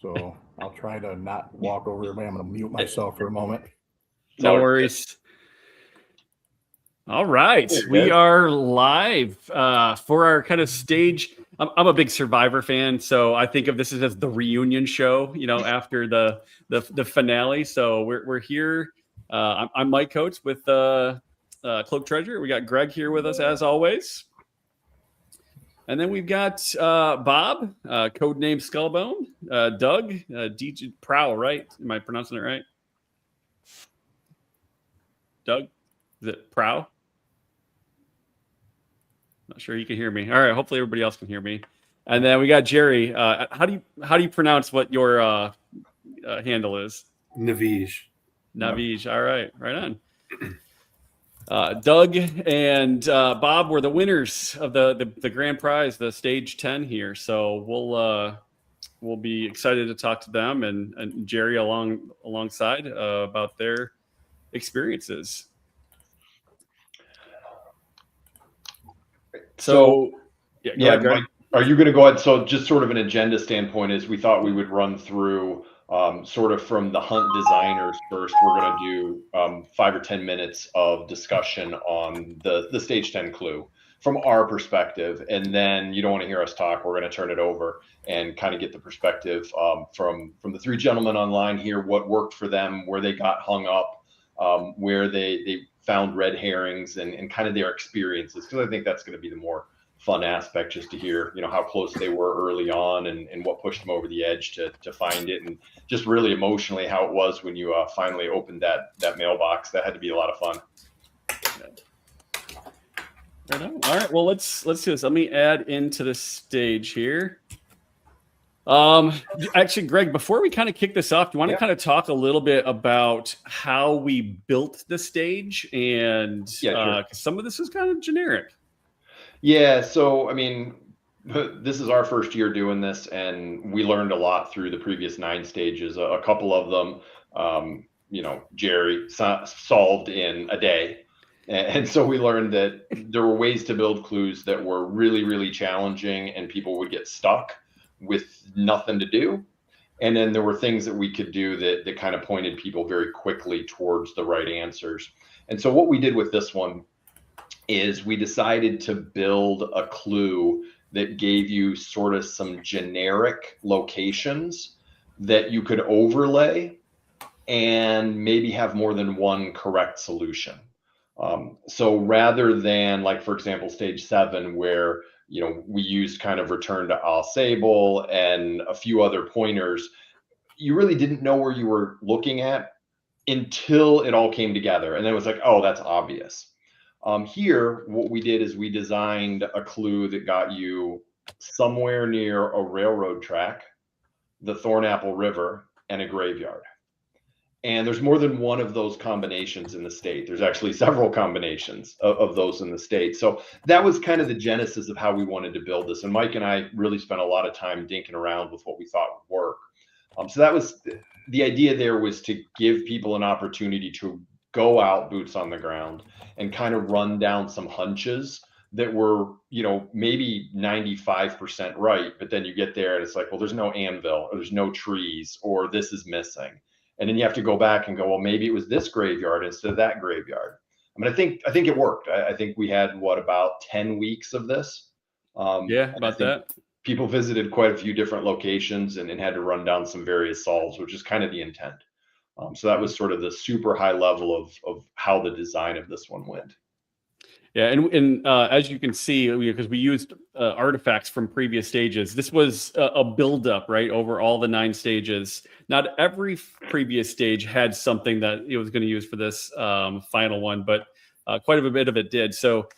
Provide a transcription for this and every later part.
so I'll try to not walk over there, but I'm going to mute myself for a moment. No worries. All right, we are live for our kind of stage. I'm a big Survivor fan, so I think of this as the reunion show, you know, after the finale. So we're here. I'm Mike Coates with Cloaked Treasure. We got Greg here with us as always, and then we've got Bob, codename Skullbone, Doug, DJ Prow. Right? Am I pronouncing it right? Doug, is it Prow? Not sure you can hear me. All right, hopefully everybody else can hear me. And then we got Jerry. How do you pronounce what your handle is? Navij. All right, right on. Doug and Bob were the winners of the grand prize, the stage 10 here. So we'll be excited to talk to them and Jerry alongside about their experiences. So Mike, are you going to go ahead? So just sort of an agenda standpoint is we thought we would run through sort of from the hunt designers first. We're going to do 5 or 10 minutes of discussion on the stage 10 clue from our perspective. And then you don't want to hear us talk. We're going to turn it over and kind of get the perspective from the three gentlemen online here, what worked for them, where they got hung up, where they found red herrings and kind of their experiences, because I think that's going to be the more fun aspect, just to hear, you know, how close they were early on and what pushed them over the edge to find it, and just really emotionally how it was when you finally opened that mailbox. That had to be a lot of fun. Right on. All right, well, let's do this. Let me add into the stage here. Actually, Greg, before we kind of kick this off, do you want to kind of talk a little bit about how we built the stage? And sure. Some of this is kind of generic. Yeah. So, I mean, this is our first year doing this, and we learned a lot through the previous 9 stages. A couple of them, you know, Jerry solved in a day. And so we learned that there were ways to build clues that were really, really challenging, and people would get stuck with nothing to do. And then there were things that we could do that kind of pointed people very quickly towards the right answers. And so what we did with this one is we decided to build a clue that gave you sort of some generic locations that you could overlay and maybe have more than one correct solution. So rather than, like, for example, stage 7, where, you know, we used kind of return to Al Sable and a few other pointers, you really didn't know where you were looking at until it all came together. And then it was like, oh, that's obvious. Here, what we did is we designed a clue that got you somewhere near a railroad track, the Thornapple River, and a graveyard. And there's more than one of those combinations in the state. There's actually several combinations of those in the state. So that was kind of the genesis of how we wanted to build this. And Mike and I really spent a lot of time dinking around with what we thought would work. So that was the idea. There was to give people an opportunity to go out, boots on the ground, and kind of run down some hunches that were, you know, maybe 95% right. But then you get there and it's like, well, there's no anvil, or there's no trees, or this is missing. And then you have to go back and go, well, maybe it was this graveyard instead of that graveyard. I mean, I think it worked. I think we had about 10 weeks of this. Yeah, about that. People visited quite a few different locations and had to run down some various solves, which is kind of the intent. So that was sort of the super high level of how the design of this one went. Yeah, and as you can see, because we used artifacts from previous stages, this was a buildup, right, over all the 9 stages. Not every previous stage had something that it was going to use for this final one, but quite a bit of it did. So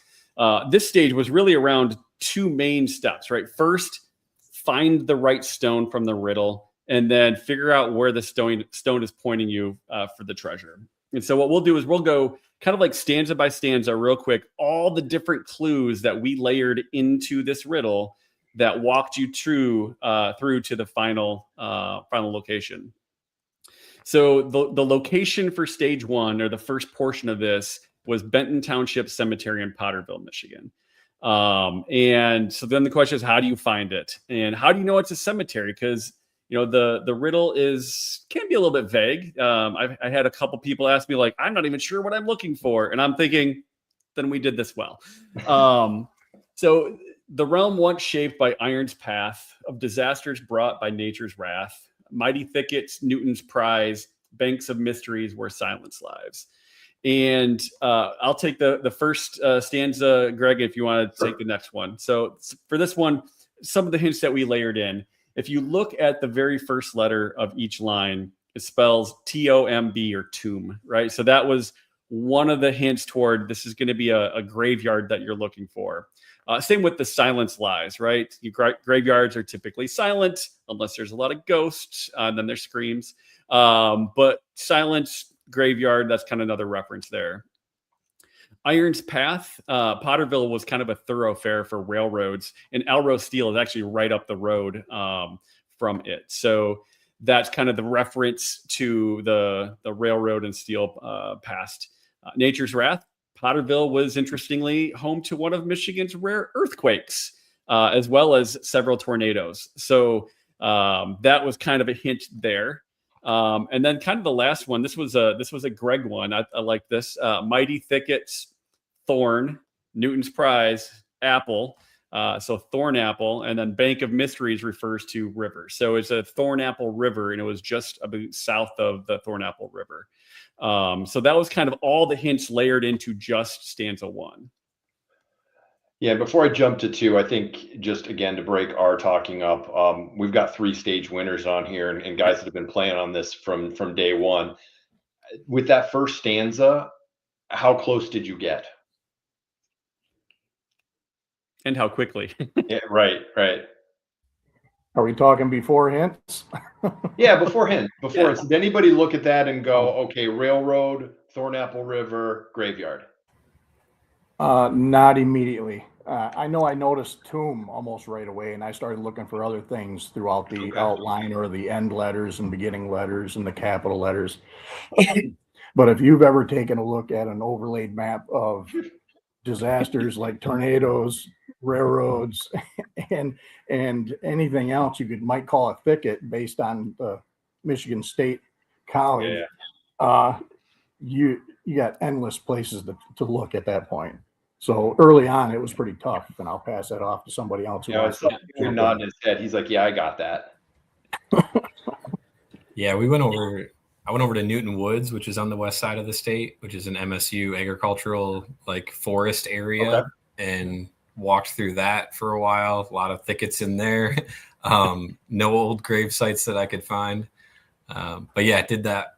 this stage was really around 2 main steps, right? First, find the right stone from the riddle, and then figure out where the stone is pointing you for the treasure. And so what we'll do is we'll go kind of like stanza by stanza real quick, all the different clues that we layered into this riddle that walked you through to the final location. So the location for stage 1, or the first portion of this, was Benton Township Cemetery in Potterville, Michigan. And so then the question is, how do you find it? And how do you know it's a cemetery? Because the riddle can be a little bit vague. I had a couple people ask me like, I'm not even sure what I'm looking for, and I'm thinking, then we did this well. So the realm once shaped by iron's path of disasters brought by nature's wrath, mighty thickets, Newton's prize, banks of mysteries where silence lives. And I'll take the first stanza, Greg, if you want to take the next one. So for this one, some of the hints that we layered in. If you look at the very first letter of each line, it spells T-O-M-B or tomb, right? So that was one of the hints toward this is going to be a graveyard that you're looking for. Same with the silence lies, right? Graveyards are typically silent unless there's a lot of ghosts, then there's screams. But silence, graveyard, that's kind of another reference there. Iron's Path, Potterville was kind of a thoroughfare for railroads, and Elrose Steel is actually right up the road from it. So that's kind of the reference to the railroad and steel past. Nature's Wrath, Potterville was interestingly home to one of Michigan's rare earthquakes, as well as several tornadoes. So that was kind of a hint there. And then kind of the last one, this was a Greg one. I like this. Mighty Thickets, Thorn, Newton's Prize, Apple. So Thorn Apple, and then Bank of Mysteries refers to river. So it's a Thorn Apple River, and it was just about south of the Thorn Apple River. So that was kind of all the hints layered into just stanza one. Yeah, before I jump to two, I think just again to break our talking up, we've got 3 stage winners on here, and guys that have been playing on this from day one. With that first stanza, how close did you get? And how quickly? Yeah, right. Are we talking before hints? Yeah, beforehand. Did anybody look at that and go, okay, railroad, Thornapple River, graveyard? Not immediately. I know I noticed tomb almost right away, and I started looking for other things throughout the outline or the end letters and beginning letters and the capital letters. But if you've ever taken a look at an overlaid map of disasters like tornadoes, railroads, and anything else might call a thicket based on the Michigan State College, you got endless places to look at that point. So early on, it was pretty tough, and I'll pass that off to somebody else. You're nodding his head. He's like, "Yeah, I got that." Yeah, I went over to Newton Woods, which is on the west side of the state, which is an MSU agricultural forest area, and walked through that for a while. A lot of thickets in there. No old grave sites that I could find. But yeah, did that.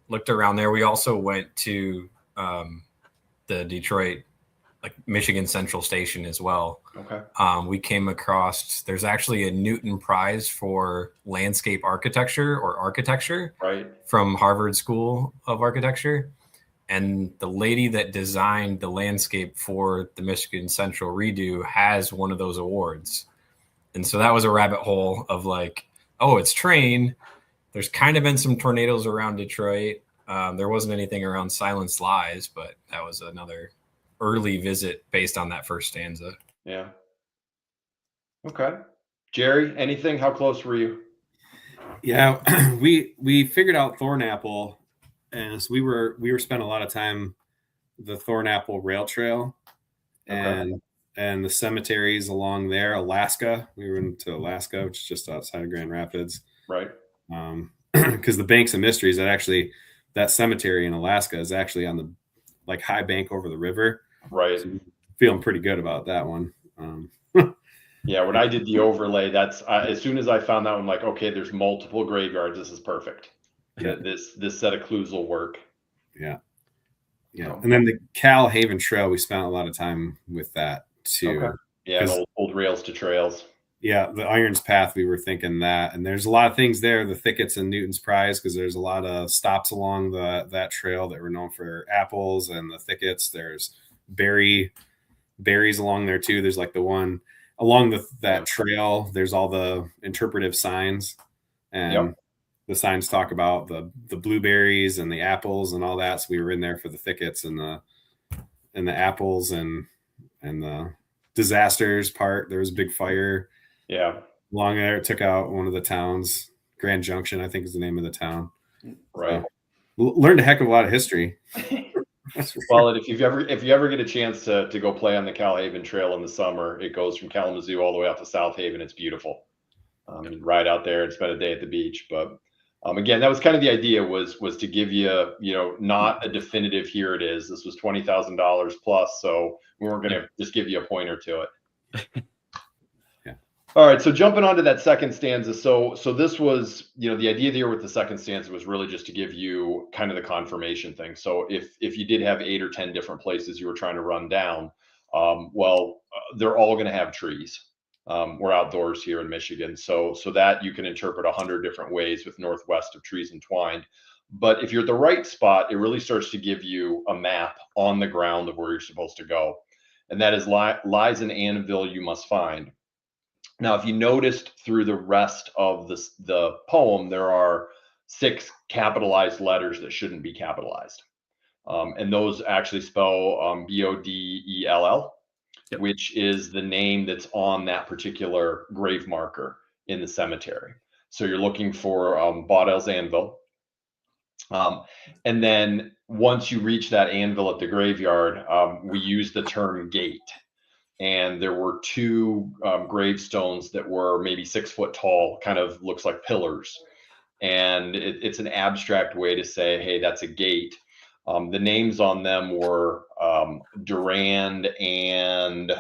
Looked around there. We also went to the Detroit, Michigan Central Station as well. Okay. We came across, there's actually a Newton Prize for landscape architecture from Harvard School of Architecture. And the lady that designed the landscape for the Michigan Central redo has one of those awards. And so that was a rabbit hole of it's terrain. There's kind of been some tornadoes around Detroit. There wasn't anything around Silence Lies, but that was another early visit based on that first stanza. Yeah. Okay. Jerry, anything? How close were you? Yeah, we figured out Thornapple, and so we were spending a lot of time the Thornapple Rail Trail, and the cemeteries along there. Alaska, we were into Alaska, which is just outside of Grand Rapids, right? Because the Banks of Mysteries, that cemetery in Alaska is actually on the high bank over the river. Right. So feeling pretty good about that one. Yeah, when I did the overlay, that's as soon as I found that one, okay, there's multiple graveyards. This is perfect. Yeah. This set of clues will work. Yeah. Yeah. And then the Cal Haven Trail, we spent a lot of time with that too. Okay. Yeah, old rails to trails. Yeah, the Iron's Path, we were thinking that. And there's a lot of things there, the thickets and Newton's Prize, because there's a lot of stops along that trail that were known for apples and the thickets. There's berries along there too. There's the one along that trail. There's all the interpretive signs, and the signs talk about the blueberries and the apples and all that. So we were in there for the thickets and the apples and the disasters part. There was a big fire. Yeah. Along there, it took out one of the towns Grand Junction, I think is the name of the town. Right. Learned a heck of a lot of history. Well, and if you ever get a chance to go play on the Calhaven Trail in the summer, it goes from Kalamazoo all the way out to South Haven. It's beautiful. You ride out there and spend a day at the beach. But again, that was kind of the idea, was to give you, not a definitive here it is. This was $20,000 plus, so we weren't going to just give you a pointer to it. All right, so jumping onto that second stanza. So this was, the idea there with the second stanza was really just to give you kind of the confirmation thing. So if you did have 8 or 10 different places you were trying to run down, they're all going to have trees. We're outdoors here in Michigan, so that you can interpret 100 different ways with northwest of trees entwined. But if you're at the right spot, it really starts to give you a map on the ground of where you're supposed to go, and that is lies an anvil you must find. Now, if you noticed through the rest of the poem, there are 6 capitalized letters that shouldn't be capitalized. And those actually spell Bodell, yep, which is the name that's on that particular grave marker in the cemetery. So you're looking for Bodell's anvil. And then once you reach that anvil at the graveyard, we use the term gate. And there were 2 gravestones that were maybe 6 foot tall, kind of looks like pillars. And it's an abstract way to say, hey, that's a gate. The names on them were Durand and,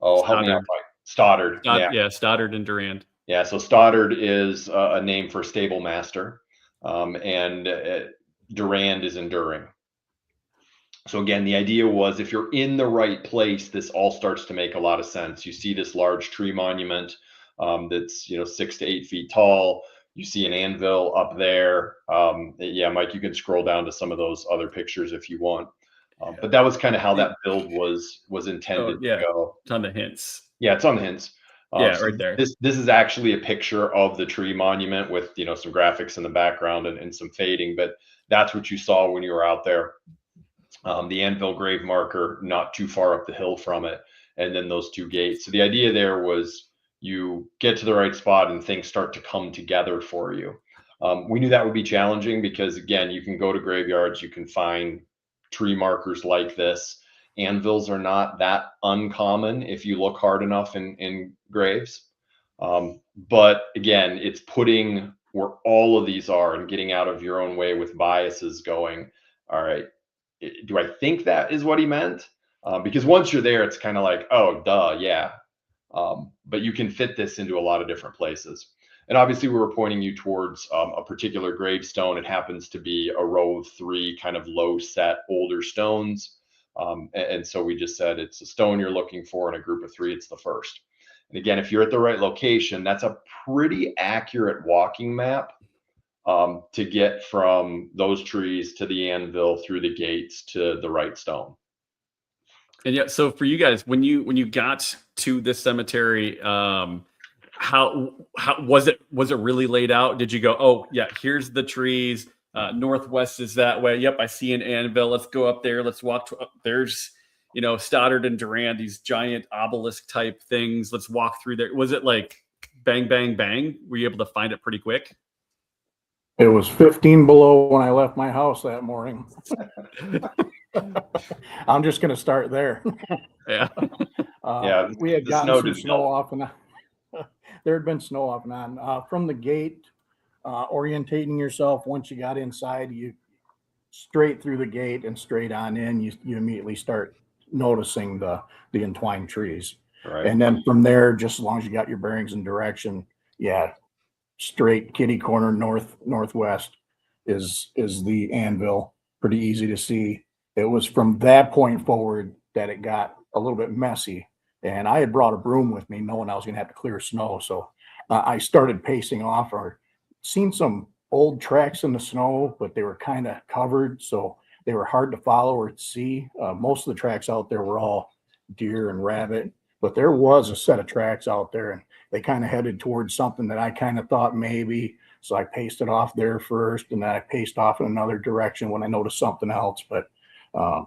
help me out, Mike. Stoddard. Yeah, Stoddard and Durand. Yeah, so Stoddard is a name for stable master, and Durand is enduring. So again, the idea was, if you're in the right place, this all starts to make a lot of sense. You see this large tree monument that's 6 to 8 feet tall. You see an anvil up there. Yeah, Mike, you can scroll down to some of those other pictures if you want. But that was kind of how that build was intended to go. It's on the hints. Yeah, it's on the hints. So right there. This is actually a picture of the tree monument with some graphics in the background and some fading, but that's what you saw when you were out there. The anvil grave marker not too far up the hill from it, and then those 2 gates. So the idea there was you get to the right spot and things start to come together for you. We knew that would be challenging because, again, you can go to graveyards, you can find tree markers like this. Anvils are not that uncommon if you look hard enough in graves. But again, it's putting where all of these are and getting out of your own way with biases, going, all right, do I think that is what he meant? Because once you're there, it's kind of like, oh, duh, yeah. But you can fit this into a lot of different places. And obviously, we were pointing you towards a particular gravestone. It happens to be a row of 3 kind of low set older stones. And so we just said it's a stone you're looking for in a group of 3. It's the first. And again, if you're at the right location, that's a pretty accurate walking map to get from those trees to the anvil, through the gates to the right stone. And yeah, so for you guys, when you got to this cemetery, how was it really laid out? Did you go, oh yeah, here's the trees, northwest is that way, yep, I see an anvil, let's go up there, let's walk there's Stoddard and Durand, these giant obelisk type things, let's walk through there? Was it like bang bang bang? Were you able to find it pretty quick? It was 15 below when I left my house that morning. I'm just going to start there. Yeah. We had gotten some snow off and on. There had been snow off and on. From the gate, orientating yourself, once you got inside, you straight through the gate and straight on in, you immediately start noticing the entwined trees. Right. And then from there, just as long as you got your bearings and direction, yeah, straight kitty corner northwest is the anvil. Pretty easy to see. It was from that point forward that it got a little bit messy, and I had brought a broom with me knowing I was gonna have to clear snow, so I started pacing off. Or seen some old tracks in the snow, but they were kind of covered, so they were hard to follow or to see. Most of the tracks out there were all deer and rabbit, but there was a set of tracks out there, and they kind of headed towards something that I kind of thought maybe. So I paced it off there first, and then I paced off in another direction when I noticed something else. But I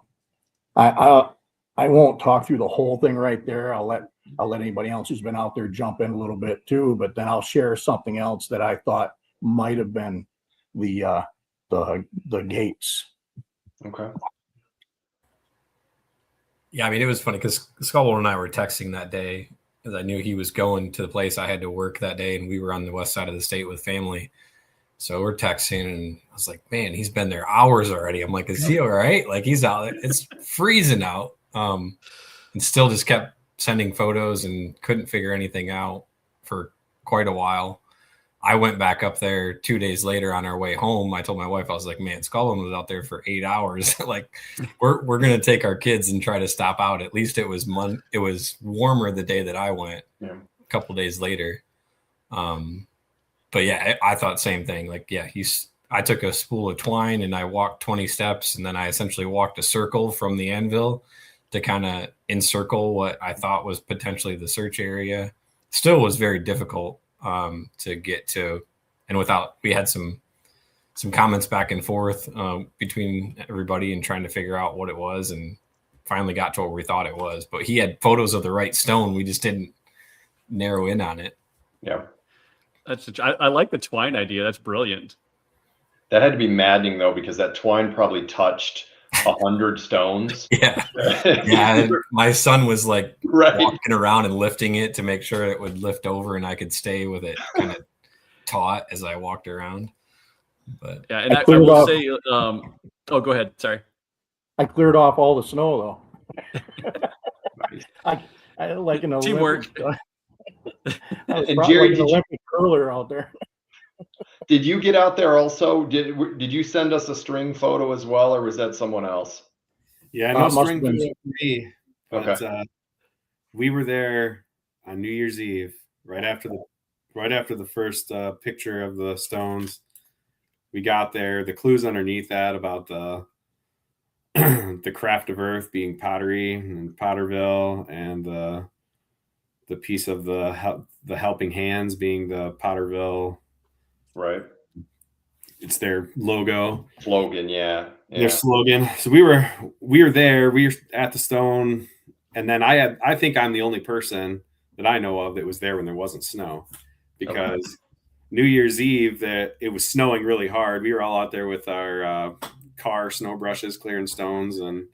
won't talk through the whole thing right there. I'll let anybody else who's been out there jump in a little bit too. But then I'll share something else that I thought might have been the gates. Okay. Yeah, I mean, it was funny because Skull and I were texting that day because I knew he was going to the place I had to work that day, and we were on the west side of the state with family. So we're texting, and I was like, man, he's been there hours already. I'm like, is he all right? Like, he's out there. It's freezing out. And still just kept sending photos and couldn't figure anything out for quite a while. I went back up there 2 days later on our way home. I told my wife, I was like, man, Scullin was out there for 8 hours. Like, we're going to take our kids and try to stop out. At least it was warmer the day that I went. Yeah. A couple days later. But yeah, I thought same thing. Like, yeah, I took a spool of twine and I walked 20 steps, and then I essentially walked a circle from the anvil to kind of encircle what I thought was potentially the search area. Still was very difficult to get to, and we had some comments back and forth between everybody and trying to figure out what it was, and finally got to what we thought it was. But he had photos of the right stone. We just didn't narrow in on it. Yeah. I like the twine idea. That's brilliant. That had to be maddening though, because that twine probably touched 100 stones. Yeah. Yeah. My son was like right. walking around and lifting it to make sure it would lift over and I could stay with it kind of taut as I walked around. But yeah, and I will say, go ahead. Sorry. I cleared off all the snow though. I like an teamwork. And Jerry, like an Olympic curler out there. Did you get out there also? Did you send us a string photo as well, or was that someone else? Yeah, no string photo for me. But, okay. We were there on New Year's Eve, right after the first picture of the stones. We got there. The clues underneath that about the the craft of earth being pottery and Potterville, and the piece of the helping hands being the Potterville. Right. It's their logo. Slogan, yeah. Their slogan. So we were there. We were at the stone, and then I think I'm the only person that I know of that was there when there wasn't snow, because New Year's Eve that it was snowing really hard. We were all out there with our car snow brushes clearing stones and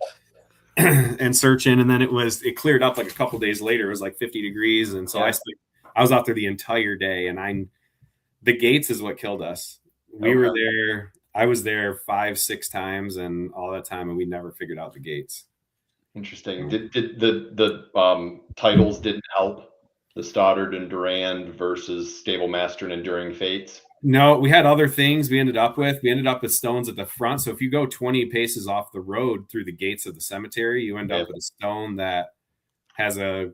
and searching, and then it cleared up like a couple days later. It was like 50 degrees, and so I was out there the entire day, and the gates is what killed us. We were there. I was there 5-6 times, and all that time, and we never figured out the gates. Interesting. Did the titles didn't help? The Stoddard and Durand versus Stable Master and Enduring Fates? No, we had other things we ended up with. We ended up with stones at the front. So if you go 20 paces off the road through the gates of the cemetery, you end up with a stone that has the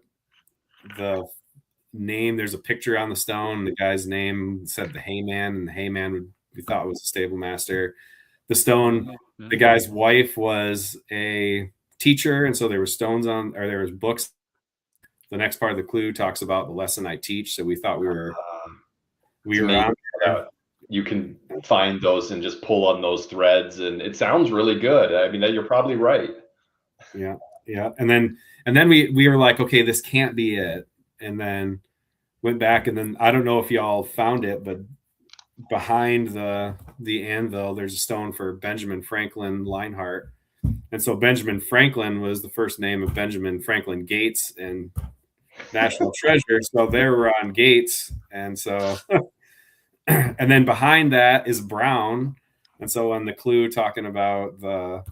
name. There's a picture on the stone. The guy's name said the Hayman, and the Hayman we thought was a stable master. The stone, the guy's wife was a teacher, and so there were there was books. The next part of the clue talks about the lesson I teach. So we thought we were on. You can find those and just pull on those threads, and it sounds really good. I mean, you're probably right. Yeah. And then we were like, okay, this can't be it. And then went back, and then I don't know if y'all found it, but behind the anvil, there's a stone for Benjamin Franklin Leinhart. And so Benjamin Franklin was the first name of Benjamin Franklin Gates and National Treasure. So they were on Gates. And so, and then behind that is Brown. And so on the clue talking about the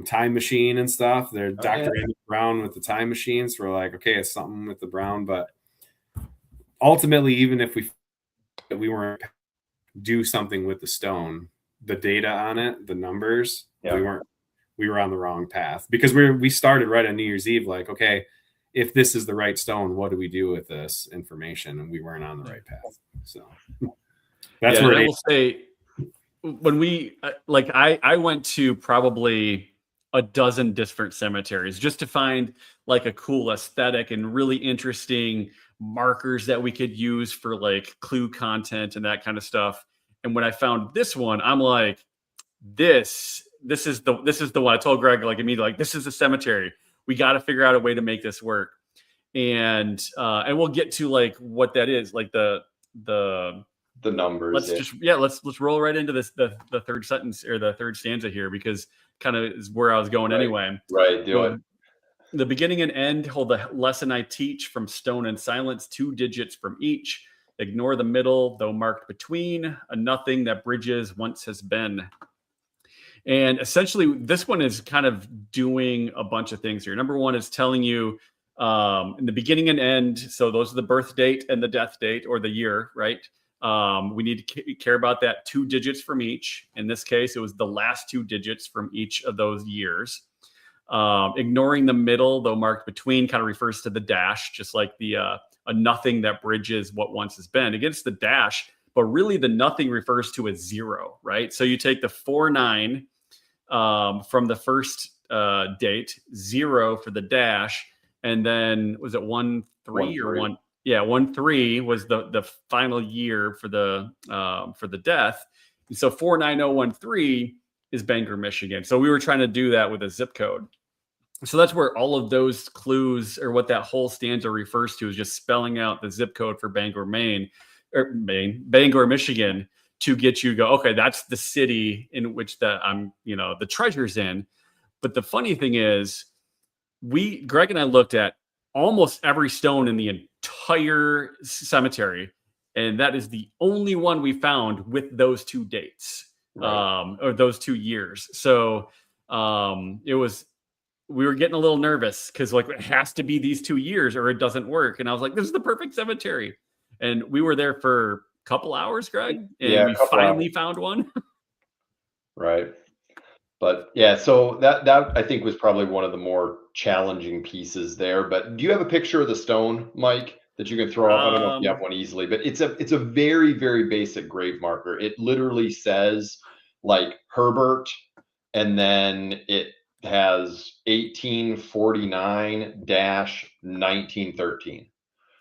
time machine and stuff, there's Dr. Emmett Brown with the time machines. So we're like, okay, it's something with the Brown, but ultimately, even if we weren't do something with the stone, the data on it, the numbers, we were on the wrong path, because we started right on New Year's Eve, like, okay, if this is the right stone, what do we do with this information? And we weren't on the right path. So that's where I will say, when we I went to probably a dozen different cemeteries just to find like a cool aesthetic and really interesting markers that we could use for like clue content and that kind of stuff. And when I found this one, I'm like, this is the one. I told Greg like immediately, like, this is the cemetery. We got to figure out a way to make this work. And we'll get to like what that is, like the the numbers. Let's roll right into this the third sentence or the third stanza here, because kind of is where I was going anyway. Right, do it. The beginning and end hold the lesson I teach, from stone and silence, 2 digits from each. Ignore the middle, though marked between, a nothing that bridges once has been. And essentially, this one is kind of doing a bunch of things here. Number one is telling you in the beginning and end. So those are the birth date and the death date, or the year, right? We need to care about that 2 digits from each. In this case, it was the last 2 digits from each of those years. Ignoring the middle, though marked between, kind of refers to the dash, just like the a nothing that bridges what once has been. Against the dash, but really the nothing refers to a 0, right? So you take the 4-9 from the first date, 0 for the dash, and then was it 1-3 or 1? Yeah, 1-3 was the final year for the death. And so 49013 is Bangor, Michigan. So we were trying to do that with a zip code. So that's where all of those clues, or what that whole stanza refers to, is just spelling out the zip code for Bangor, Bangor, Michigan, to get you to go, okay, that's the city in which the treasure's in. But the funny thing is, Greg and I looked at almost every stone in the entire cemetery, and that is the only one we found with those 2 dates, or those 2 years. So we were getting a little nervous, because like, it has to be these 2 years or it doesn't work. And I was like, this is the perfect cemetery. And we were there for a couple hours, Greg, and we finally found one. Right. But yeah, so that I think was probably one of the more challenging pieces there. But do you have a picture of the stone, Mike, that you can throw up? I don't know if you have one easily, but it's a very, very basic grave marker. It literally says like Herbert, and then it has 1849-1913.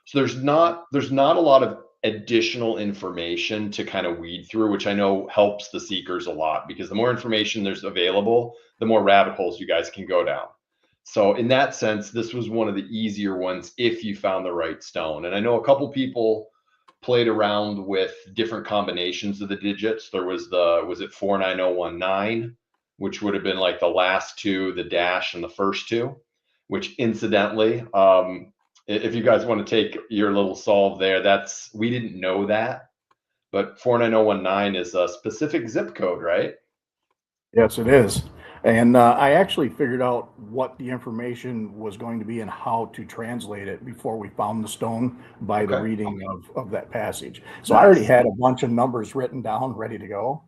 So there's not a lot of additional information to kind of weed through, which I know helps the seekers a lot, because the more information there's available, the more rabbit holes you guys can go down. So in that sense, this was one of the easier ones if you found the right stone. And I know a couple people played around with different combinations of the digits. There was it 49019, which would have been like the last 2, the dash, and the first 2, which incidentally, if you guys want to take your little solve there, we didn't know that, but 49019 is a specific zip code, right? Yes, it is. And I actually figured out what the information was going to be and how to translate it before we found the stone by the reading of that passage. So I already had a bunch of numbers written down, ready to go.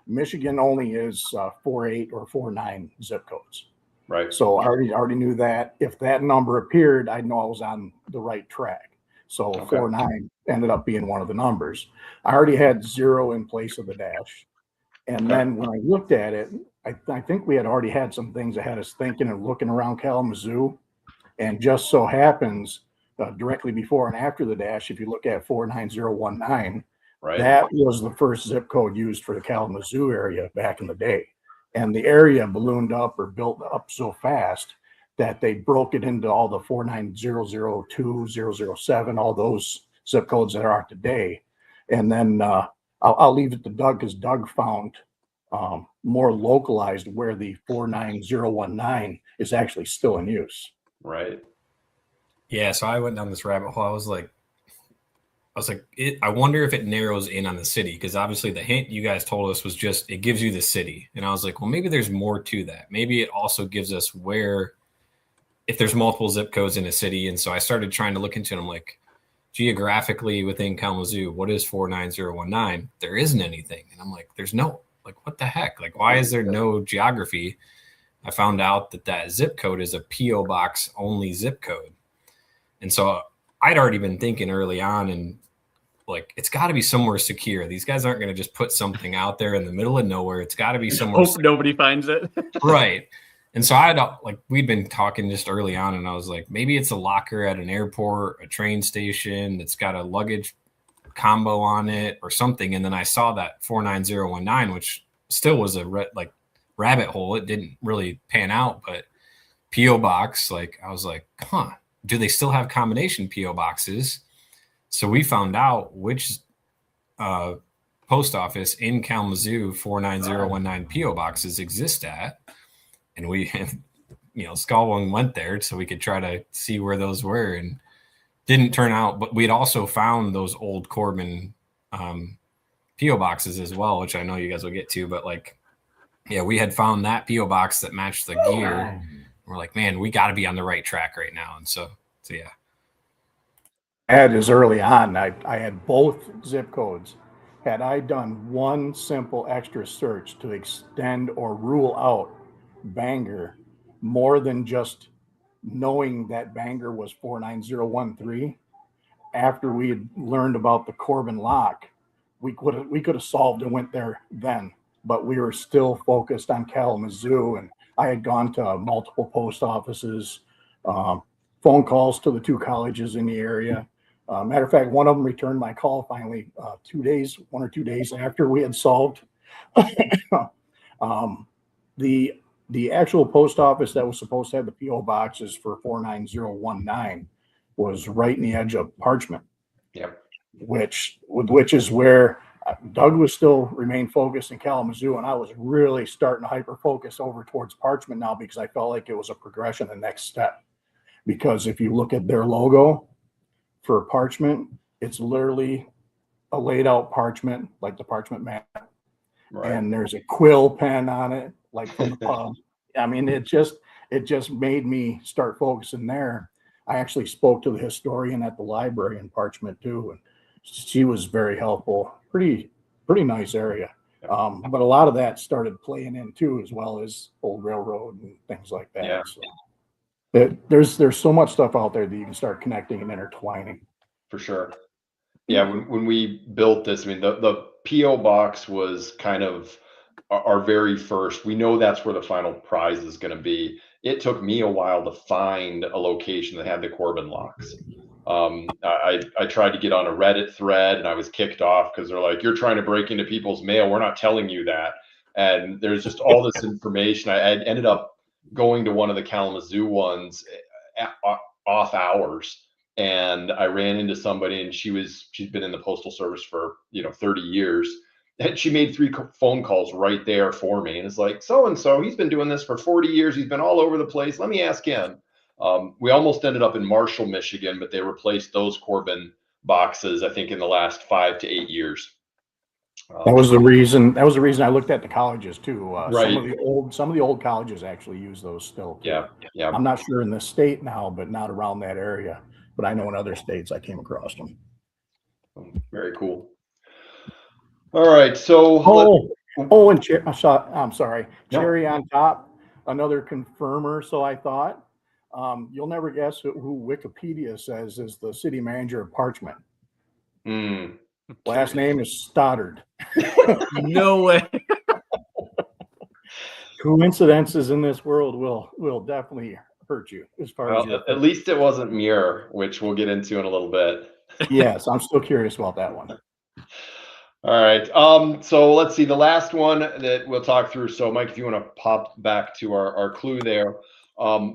Michigan only is 48 or 49 zip codes. Right. So I already knew that if that number appeared, I know I was on the right track. So 49 ended up being one of the numbers. I already had 0 in place of the dash. And then when I looked at it, I think we had already had some things that had us thinking and looking around Kalamazoo. And just so happens, directly before and after the dash, if you look at 49019, that was the first zip code used for the Kalamazoo area back in the day. And the area ballooned up or built up so fast that they broke it into all the 49002, 007, all those zip codes that are today. And then I'll leave it to Doug, because Doug found more localized where the 49019 is actually still in use. Right. Yeah. So I went down this rabbit hole. I was like, I wonder if it narrows in on the city, because obviously the hint you guys told us was just, it gives you the city. And I was like, well, maybe there's more to that. Maybe it also gives us if there's multiple zip codes in a city. And so I started trying to look into it. I'm like, geographically within Kalamazoo, what is 49019? There isn't anything. And I'm like, what the heck? Like, why is there no geography? I found out that zip code is a PO box only zip code. And so I'd already been thinking early on, and like, it's got to be somewhere secure. These guys aren't going to just put something out there in the middle of nowhere. It's got to be somewhere. Hope nobody finds it. Right. And so we'd been talking just early on, and I was like, maybe it's a locker at an airport, a train station that's got a luggage combo on it or something. And then I saw that 49019, which still was a rabbit hole. It didn't really pan out, but PO box, like, I was like, do they still have combination PO boxes? So we found out which post office in Kalamazoo 49019 PO boxes exist at, and we, Scalwing went there so we could try to see where those were, and didn't turn out. But we'd also found those old Corbin PO boxes as well, which I know you guys will get to. But we had found that PO box that matched the gear. We're like, man, we got to be on the right track right now, and so yeah. Had is early on. I had both zip codes. Had I done one simple extra search to extend or rule out Bangor more than just knowing that Bangor was 49013, after we had learned about the Corbin lock, we could have solved and went there then. But we were still focused on Kalamazoo, and I had gone to multiple post offices, phone calls to the 2 colleges in the area. Matter of fact, one of them returned my call finally 1 or 2 days after we had solved. The actual post office that was supposed to have the PO boxes for 49019 was right in the edge of Parchment. Yep. Which is where Doug was still remained focused in Kalamazoo, and I was really starting to hyper focus over towards Parchment now, because I felt like it was a progression, the next step. Because if you look at their logo for Parchment, it's literally a laid out parchment, like the Parchment map. Right. And there's a quill pen on it, like from the pub. I mean, it just made me start focusing there. I actually spoke to the historian at the library in Parchment too, and she was very helpful. Pretty nice area. But a lot of that started playing in too, as well as Old Railroad and things like that. Yeah. So there's so much stuff out there that you can start connecting and intertwining. For sure. Yeah, when we built this, I mean, the PO box was kind of our very first. We know that's where the final prize is going to be. It took me a while to find a location that had the Corbin locks. I tried to get on a Reddit thread, and I was kicked off because they're like, "You're trying to break into people's mail. We're not telling you that." And there's just all this information. I ended up going to one of the Kalamazoo ones off hours. And I ran into somebody, and she's been in the postal service for 30 years, and she made 3 phone calls right there for me, and it's like, so and so, he's been doing this for 40 years, he's been all over the place, let me ask him. We almost ended up in Marshall, Michigan, but they replaced those Corbin boxes, I think, in the last 5 to 8 years. That was the reason I looked at the colleges too. Right. Some of the old colleges actually use those still too. Yeah. I'm not sure in this state now, but not around that area. But I know in other states I came across them. Very cool. All right, so I'm sorry, cherry on top, another confirmer. So I thought, you'll never guess who Wikipedia says is the city manager of Parchment. Last name is Stoddard. No way. Coincidences in this world will definitely hurt you as far as at least it wasn't Muir, which we'll get into in a little bit. Yes, I'm still curious about that one. All right. So let's see the last one that we'll talk through. So Mike, if you want to pop back to our clue there,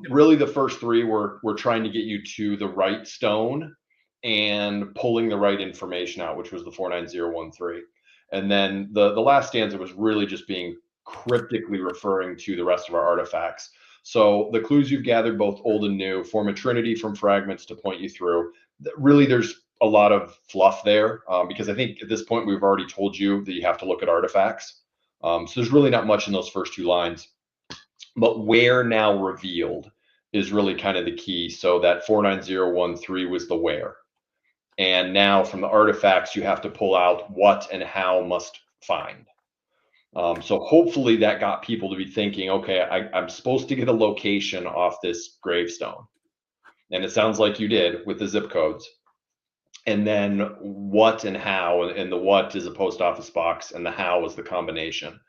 really the first 3 we're trying to get you to the right stone and pulling the right information out, which was the 49013. And then the last stanza was really just being cryptically referring to the rest of our artifacts. So the clues you've gathered, both old and new, form a trinity from fragments to point you through. Really, there's a lot of fluff there, because I think at this point we've already told you that you have to look at artifacts. So there's really not much in those first 2 lines. But where now revealed is really kind of the key. So that 49013 was the where. And now from the artifacts, you have to pull out what and how must find. So hopefully that got people to be thinking, okay, I'm supposed to get a location off this gravestone. And it sounds like you did with the zip codes. And then what and how, and the what is a post office box, and the how is the combination.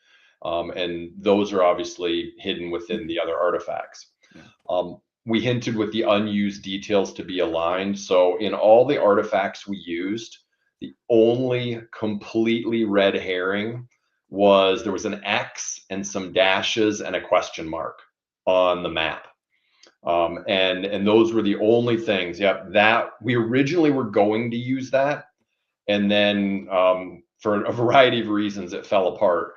And those are obviously hidden within the other artifacts. We hinted with the unused details to be aligned. So in all the artifacts we used, the only completely red herring was there was an X and some dashes and a question mark on the map. And those were the only things. Yep, that we originally were going to use that. and then for a variety of reasons, it fell apart.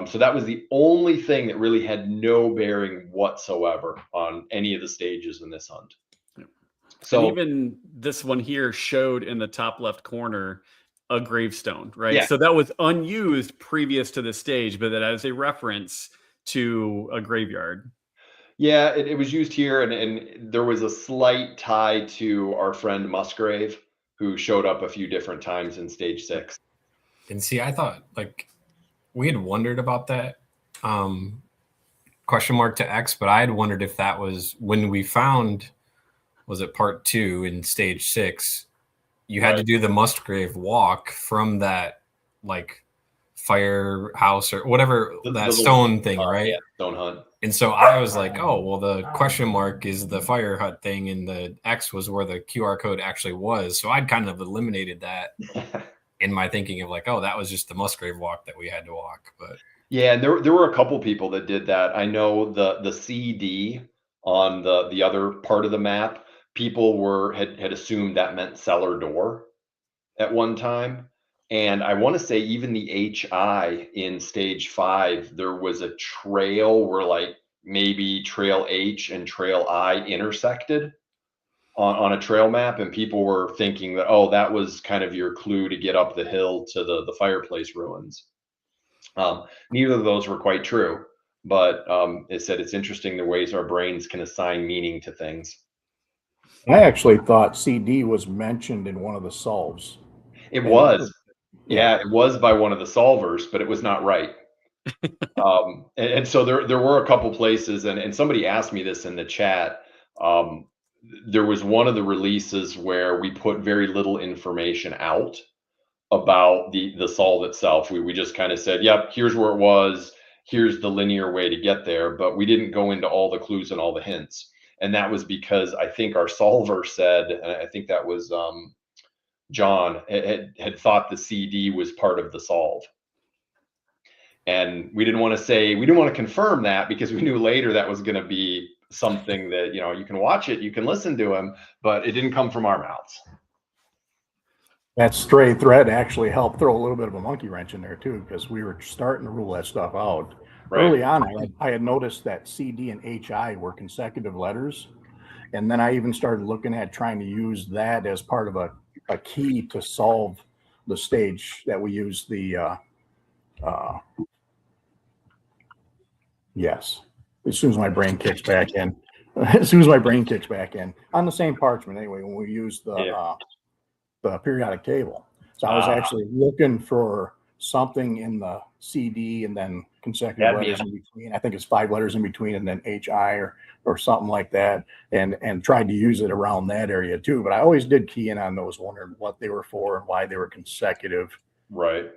So that was the only thing that really had no bearing whatsoever on any of the stages in this hunt. So and even this one here showed in the top left corner a gravestone, right? Yeah. So that was unused previous to the stage, but that as a reference to a graveyard. yeah, it was used here, and there was a slight tie to our friend Musgrave, who showed up a few different times in stage 6. And see, I thought like we had wondered about that question mark to X, but I had wondered if that was when we found, was it part 2 in stage 6, you had to do the Musgrave walk from that like firehouse or whatever, that stone thing, right? Yeah, stone hunt. And so I was like, oh, well, the question mark is the fire hut thing, and the X was where the QR code actually was. So I'd kind of eliminated that in my thinking of like, oh, that was just the Musgrave walk that we had to walk. But yeah, and there were a couple people that did that. I know the CD on the other part of the map, people had assumed that meant cellar door at one time. And I want to say even the HI in stage 5, there was a trail where like maybe trail H and trail I intersected on a trail map, and people were thinking that, oh, that was kind of your clue to get up the hill to the fireplace ruins. Neither of those were quite true, but it said it's interesting the ways our brains can assign meaning to things. I actually thought CD was mentioned in one of the solves. It was. Yeah, it was by one of the solvers, but it was not right. And so there were a couple places, and somebody asked me this in the chat. There was one of the releases where we put very little information out about the solve itself. We just kind of said, yep, here's where it was, here's the linear way to get there, but we didn't go into all the clues and all the hints. And that was because I think our solver said, and I think that was John, had thought the CD was part of the solve. And we didn't want to confirm that, because we knew later that was going to be something that, you can watch it, you can listen to him, but it didn't come from our mouths. That stray thread actually helped throw a little bit of a monkey wrench in there too, because we were starting to rule that stuff out. Right. Early on, I had noticed that CD and HI were consecutive letters. And then I even started looking at trying to use that as part of a key to solve the stage that we use the, yes, as soon as my brain kicks back in, on the same parchment anyway, when we use the periodic table. So I was actually looking for something in the CD and then consecutive letters in between. I think it's 5 letters in between and then HI or something like that, and tried to use it around that area too. But I always did key in on those, wondering what they were for and why they were consecutive. Right.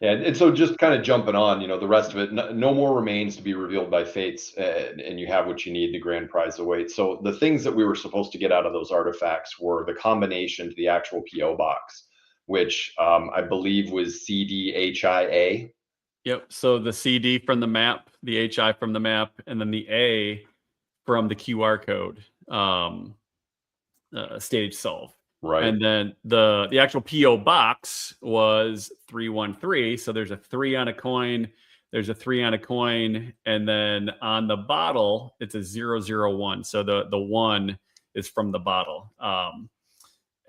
And so just kind of jumping on, the rest of it, no more remains to be revealed by fates, and you have what you need, the grand prize awaits. So the things that we were supposed to get out of those artifacts were the combination to the actual PO box, which I believe was CDHIA. Yep. So the CD from the map, the HI from the map, and then the A from the QR code stage solve. Right. And then the actual PO box was 313. So there's a 3 on a coin, there's a 3 on a coin, and then on the bottle it's a 001. So the 1 is from the bottle.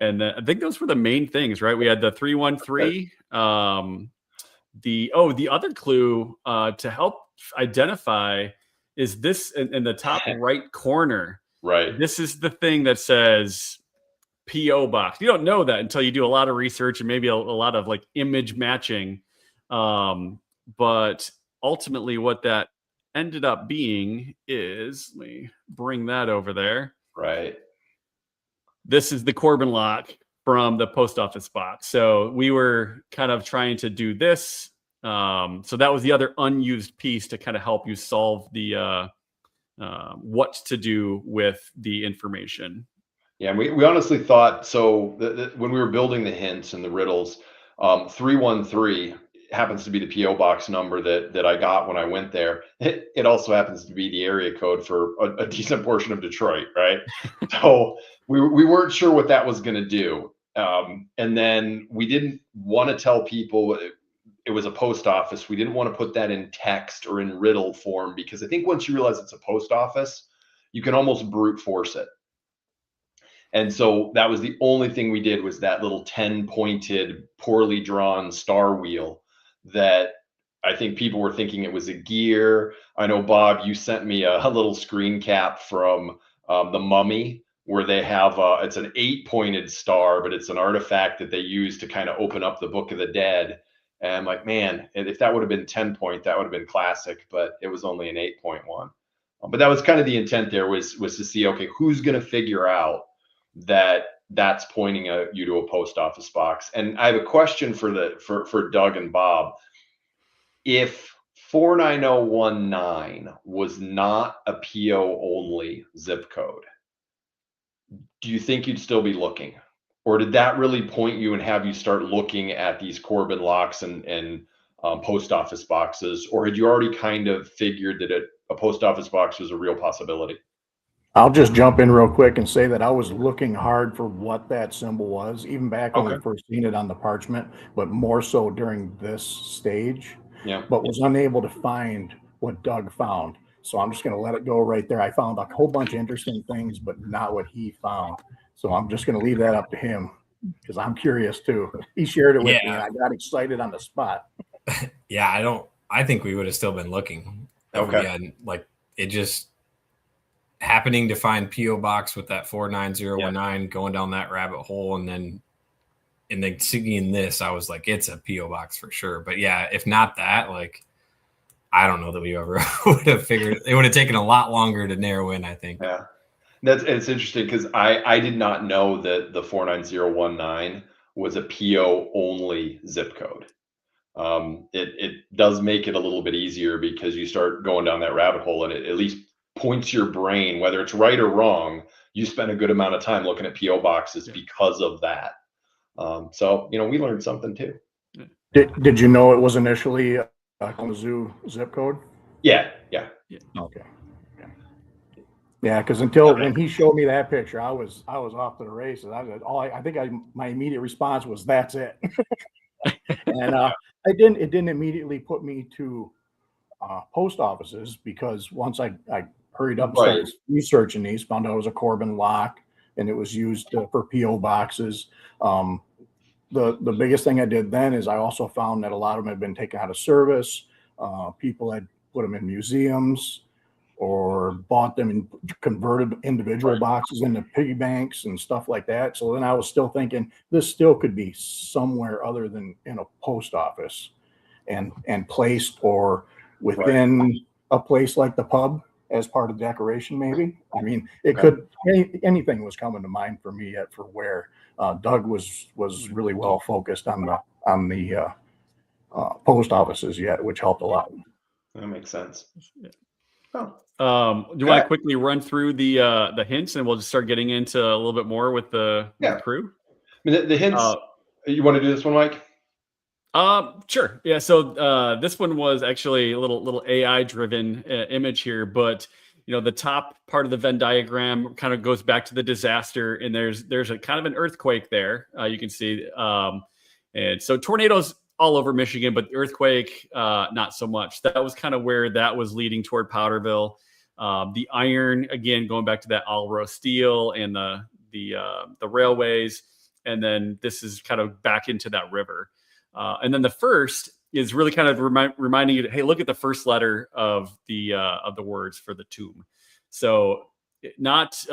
And then I think those were the main things, right? We had the 313. The other clue to help identify is this in the top right corner. Right. This is the thing that says PO box. You don't know that until you do a lot of research and maybe a lot of like image matching. But ultimately what that ended up being is, let me bring that over there. Right. This is the Corbin lock from the post office box. So we were kind of trying to do this. So that was the other unused piece to kind of help you solve the what to do with the information. Yeah, and we honestly thought, so when we were building the hints and the riddles, 313 happens to be the PO box number that I got when I went there. It also happens to be the area code for a decent portion of Detroit, right? So we weren't sure what that was going to do. And then we didn't want to tell people it was a post office. We didn't want to put that in text or in riddle form, because I think once you realize it's a post office, you can almost brute force it. And so that was the only thing we did, was that little 10 pointed, poorly drawn star wheel that I think people were thinking it was a gear. I know, Bob, you sent me a little screen cap from The Mummy, where they have it's an 8-pointed star, but it's an artifact that they use to kind of open up the Book of the Dead. And I'm like, man, if that would have been 10 point, that would have been classic, but it was only an 8-point one. But that was kind of the intent there, was to see, okay, who's going to figure out that that's pointing you to a post office box. And I have a question for Doug and Bob. If 49019 was not a PO only zip code, do you think you'd still be looking? Or did that really point you and have you start looking at these Corbin locks and post office boxes? Or had you already kind of figured that a post office box was a real possibility? I'll just jump in real quick and say that I was looking hard for what that symbol was, even back when we first seen it on the parchment, but more so during this stage. Yeah. But was unable to find what Doug found. So I'm just going to let it go right there. I found a whole bunch of interesting things, but not what he found. So I'm just going to leave that up to him, because I'm curious too. He shared it with me, and I got excited on the spot. Yeah, I think we would have still been looking. Okay. Like, it just happening to find PO box with that 49019, going down that rabbit hole, and then seeing this, I was like, it's a PO box for sure. But yeah, if not that, like, I don't know that we ever would have figured. It would have taken a lot longer to narrow in, I think. Yeah, it's interesting, because I did not know that the 49019 was a PO only zip code. It does make it a little bit easier, because you start going down that rabbit hole, and it at least points your brain, whether it's right or wrong. You spend a good amount of time looking at PO boxes because of that. So we learned something too. Did you know it was initially a Kalamazoo zip code? Yeah. Okay. Yeah, because when he showed me that picture, I was off to the races. I think my immediate response was, "That's it," and it didn't immediately put me to post offices, because once I hurried up and started researching these, found out it was a Corbin lock, and it was used for PO boxes. The biggest thing I did then is I also found that a lot of them had been taken out of service. People had put them in museums, or bought them and converted individual boxes into piggy banks and stuff like that. So then I was still thinking, this still could be somewhere other than in a post office, and placed or within a place like the pub as part of decoration, maybe. I mean, it could, anything was coming to mind for me for where Doug was really well focused on the post offices yet, which helped a lot. That makes sense. Do you want to quickly run through the hints, and we'll just start getting into a little bit more with the crew? I mean, the hints. You want to do this one, Mike? Sure. Yeah. So this one was actually a little AI driven image here, but the top part of the Venn diagram kind of goes back to the disaster, and there's a kind of an earthquake there. You can see, and so tornadoes all over Michigan, but the earthquake, not so much. That was kind of where that was leading toward Powderville. The iron, again, going back to that Alro steel and the railways, and then this is kind of back into that river. And then the first is really kind of reminding you, hey, look at the first letter of the words for the tomb. So not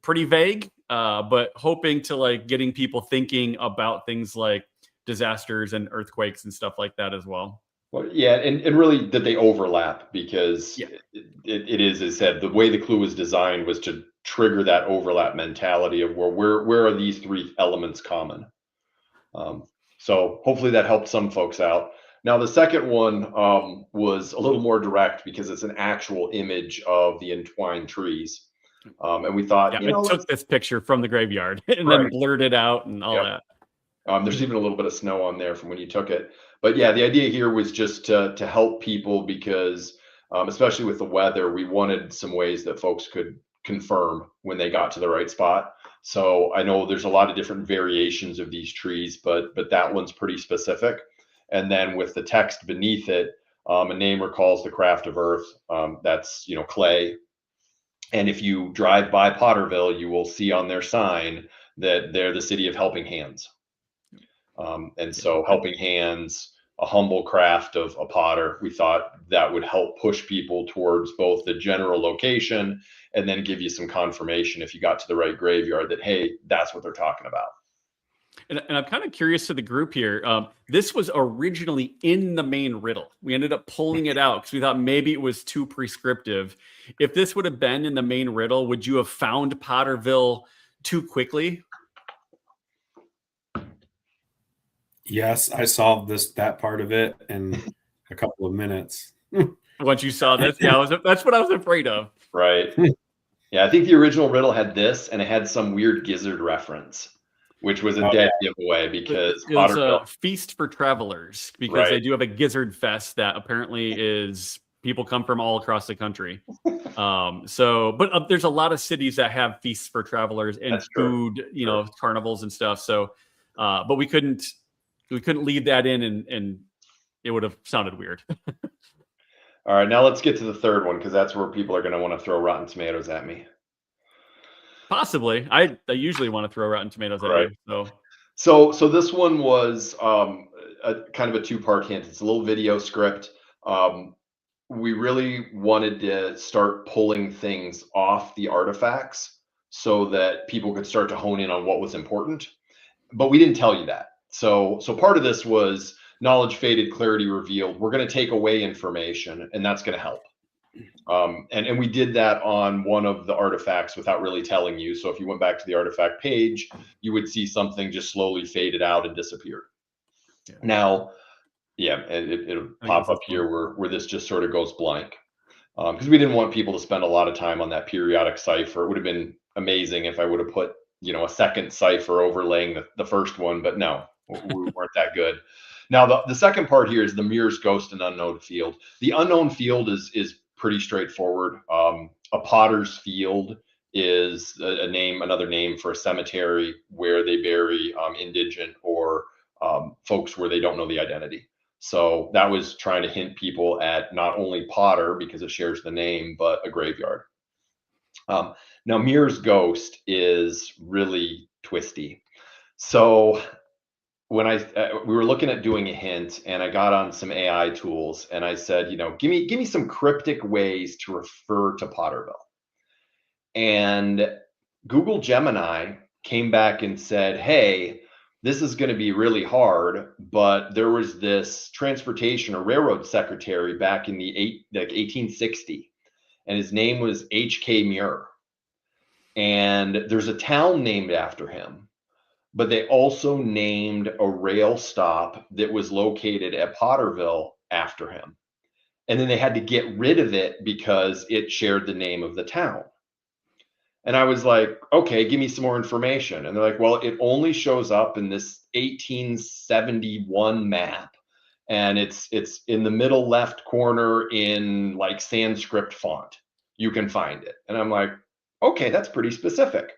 pretty vague, but hoping to getting people thinking about things like disasters and earthquakes and stuff like that as well. Well, yeah, and really that they overlap, because it is, as said, the way the clue was designed was to trigger that overlap mentality of where are these three elements common. So hopefully that helped some folks out. Now, the second one was a little more direct, because it's an actual image of the entwined trees. And we thought, it took this picture from the graveyard and then blurred it out and all that. There's even a little bit of snow on there from when you took it. But yeah, the idea here was just to help people, because especially with the weather, we wanted some ways that folks could confirm when they got to the right spot. So I know there's a lot of different variations of these trees, but that one's pretty specific. And then with the text beneath it, a name recalls the craft of earth. That's, you know, clay. And if you drive by Potterville, you will see on their sign that they're the city of helping hands. And so helping hands, a humble craft of a potter, we thought that would help push people towards both the general location and then give you some confirmation if you got to the right graveyard that, hey, that's what they're talking about. And I'm kind of curious to the group here. This was originally in the main riddle. We ended up pulling it out because we thought maybe it was too prescriptive. If this would have been in the main riddle, would you have found Potterville too quickly? Yes, I solved that part of it in a couple of minutes. Once you saw this, yeah, that's what I was afraid of. Right. Yeah, I think the original riddle had this, and it had some weird gizzard reference, which was a dead giveaway because it was a feast for travelers, because they do have a gizzard fest that apparently is people come from all across the country. But there's a lot of cities that have feasts for travelers and food, you know, carnivals and stuff. So, but we couldn't leave that in, and it would have sounded weird. All right, now let's get to the third one, because that's where people are going to want to throw Rotten Tomatoes at me. Possibly. I usually want to throw Rotten Tomatoes at you. So this one was a kind of a two-part hint. It's a little video script. We really wanted to start pulling things off the artifacts so that people could start to hone in on what was important. But we didn't tell you that. So part of this was knowledge faded, clarity revealed. We're going to take away information, and that's going to help. And we did that on one of the artifacts without really telling you. So if you went back to the artifact page, you would see something just slowly faded out and disappeared. Yeah. Now, it'll pop up here where this just sort of goes blank. Because we didn't want people to spend a lot of time on that periodic cipher. It would have been amazing if I would have put, you know, a second cipher overlaying the first one, but no, we weren't that good. Now, the second part here is the mirror's ghost and unknown field. The unknown field is pretty straightforward. A potter's field is another name for a cemetery where they bury indigent or folks where they don't know the identity. So that was trying to hint people at not only Potter, because it shares the name, but a graveyard. Now, Mirror's ghost is really twisty. So when we were looking at doing a hint, and I got on some AI tools, and I said, you know, give me some cryptic ways to refer to Potterville. And Google Gemini came back and said, hey, this is going to be really hard, but there was this transportation or railroad secretary back in the 1860, and his name was H.K. Muir. And there's a town named after him, but they also named a rail stop that was located at Potterville after him. And then they had to get rid of it because it shared the name of the town. And I was like, okay, give me some more information. And they're like, well, it only shows up in this 1871 map. And it's in the middle left corner in like Sanskrit font. You can find it. And I'm like, okay, that's pretty specific.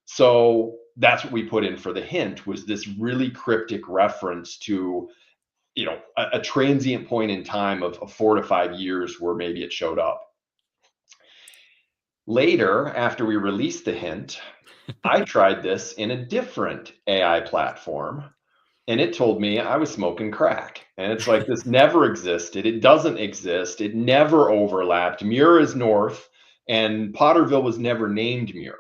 So that's what we put in for the hint, was this really cryptic reference to, you know, a transient point in time of 4 to 5 years where maybe it showed up. Later, after we released the hint, I tried this in a different AI platform, and it told me I was smoking crack. And it's like, this never existed. It doesn't exist. It never overlapped. Muir is north, and Potterville was never named Muir.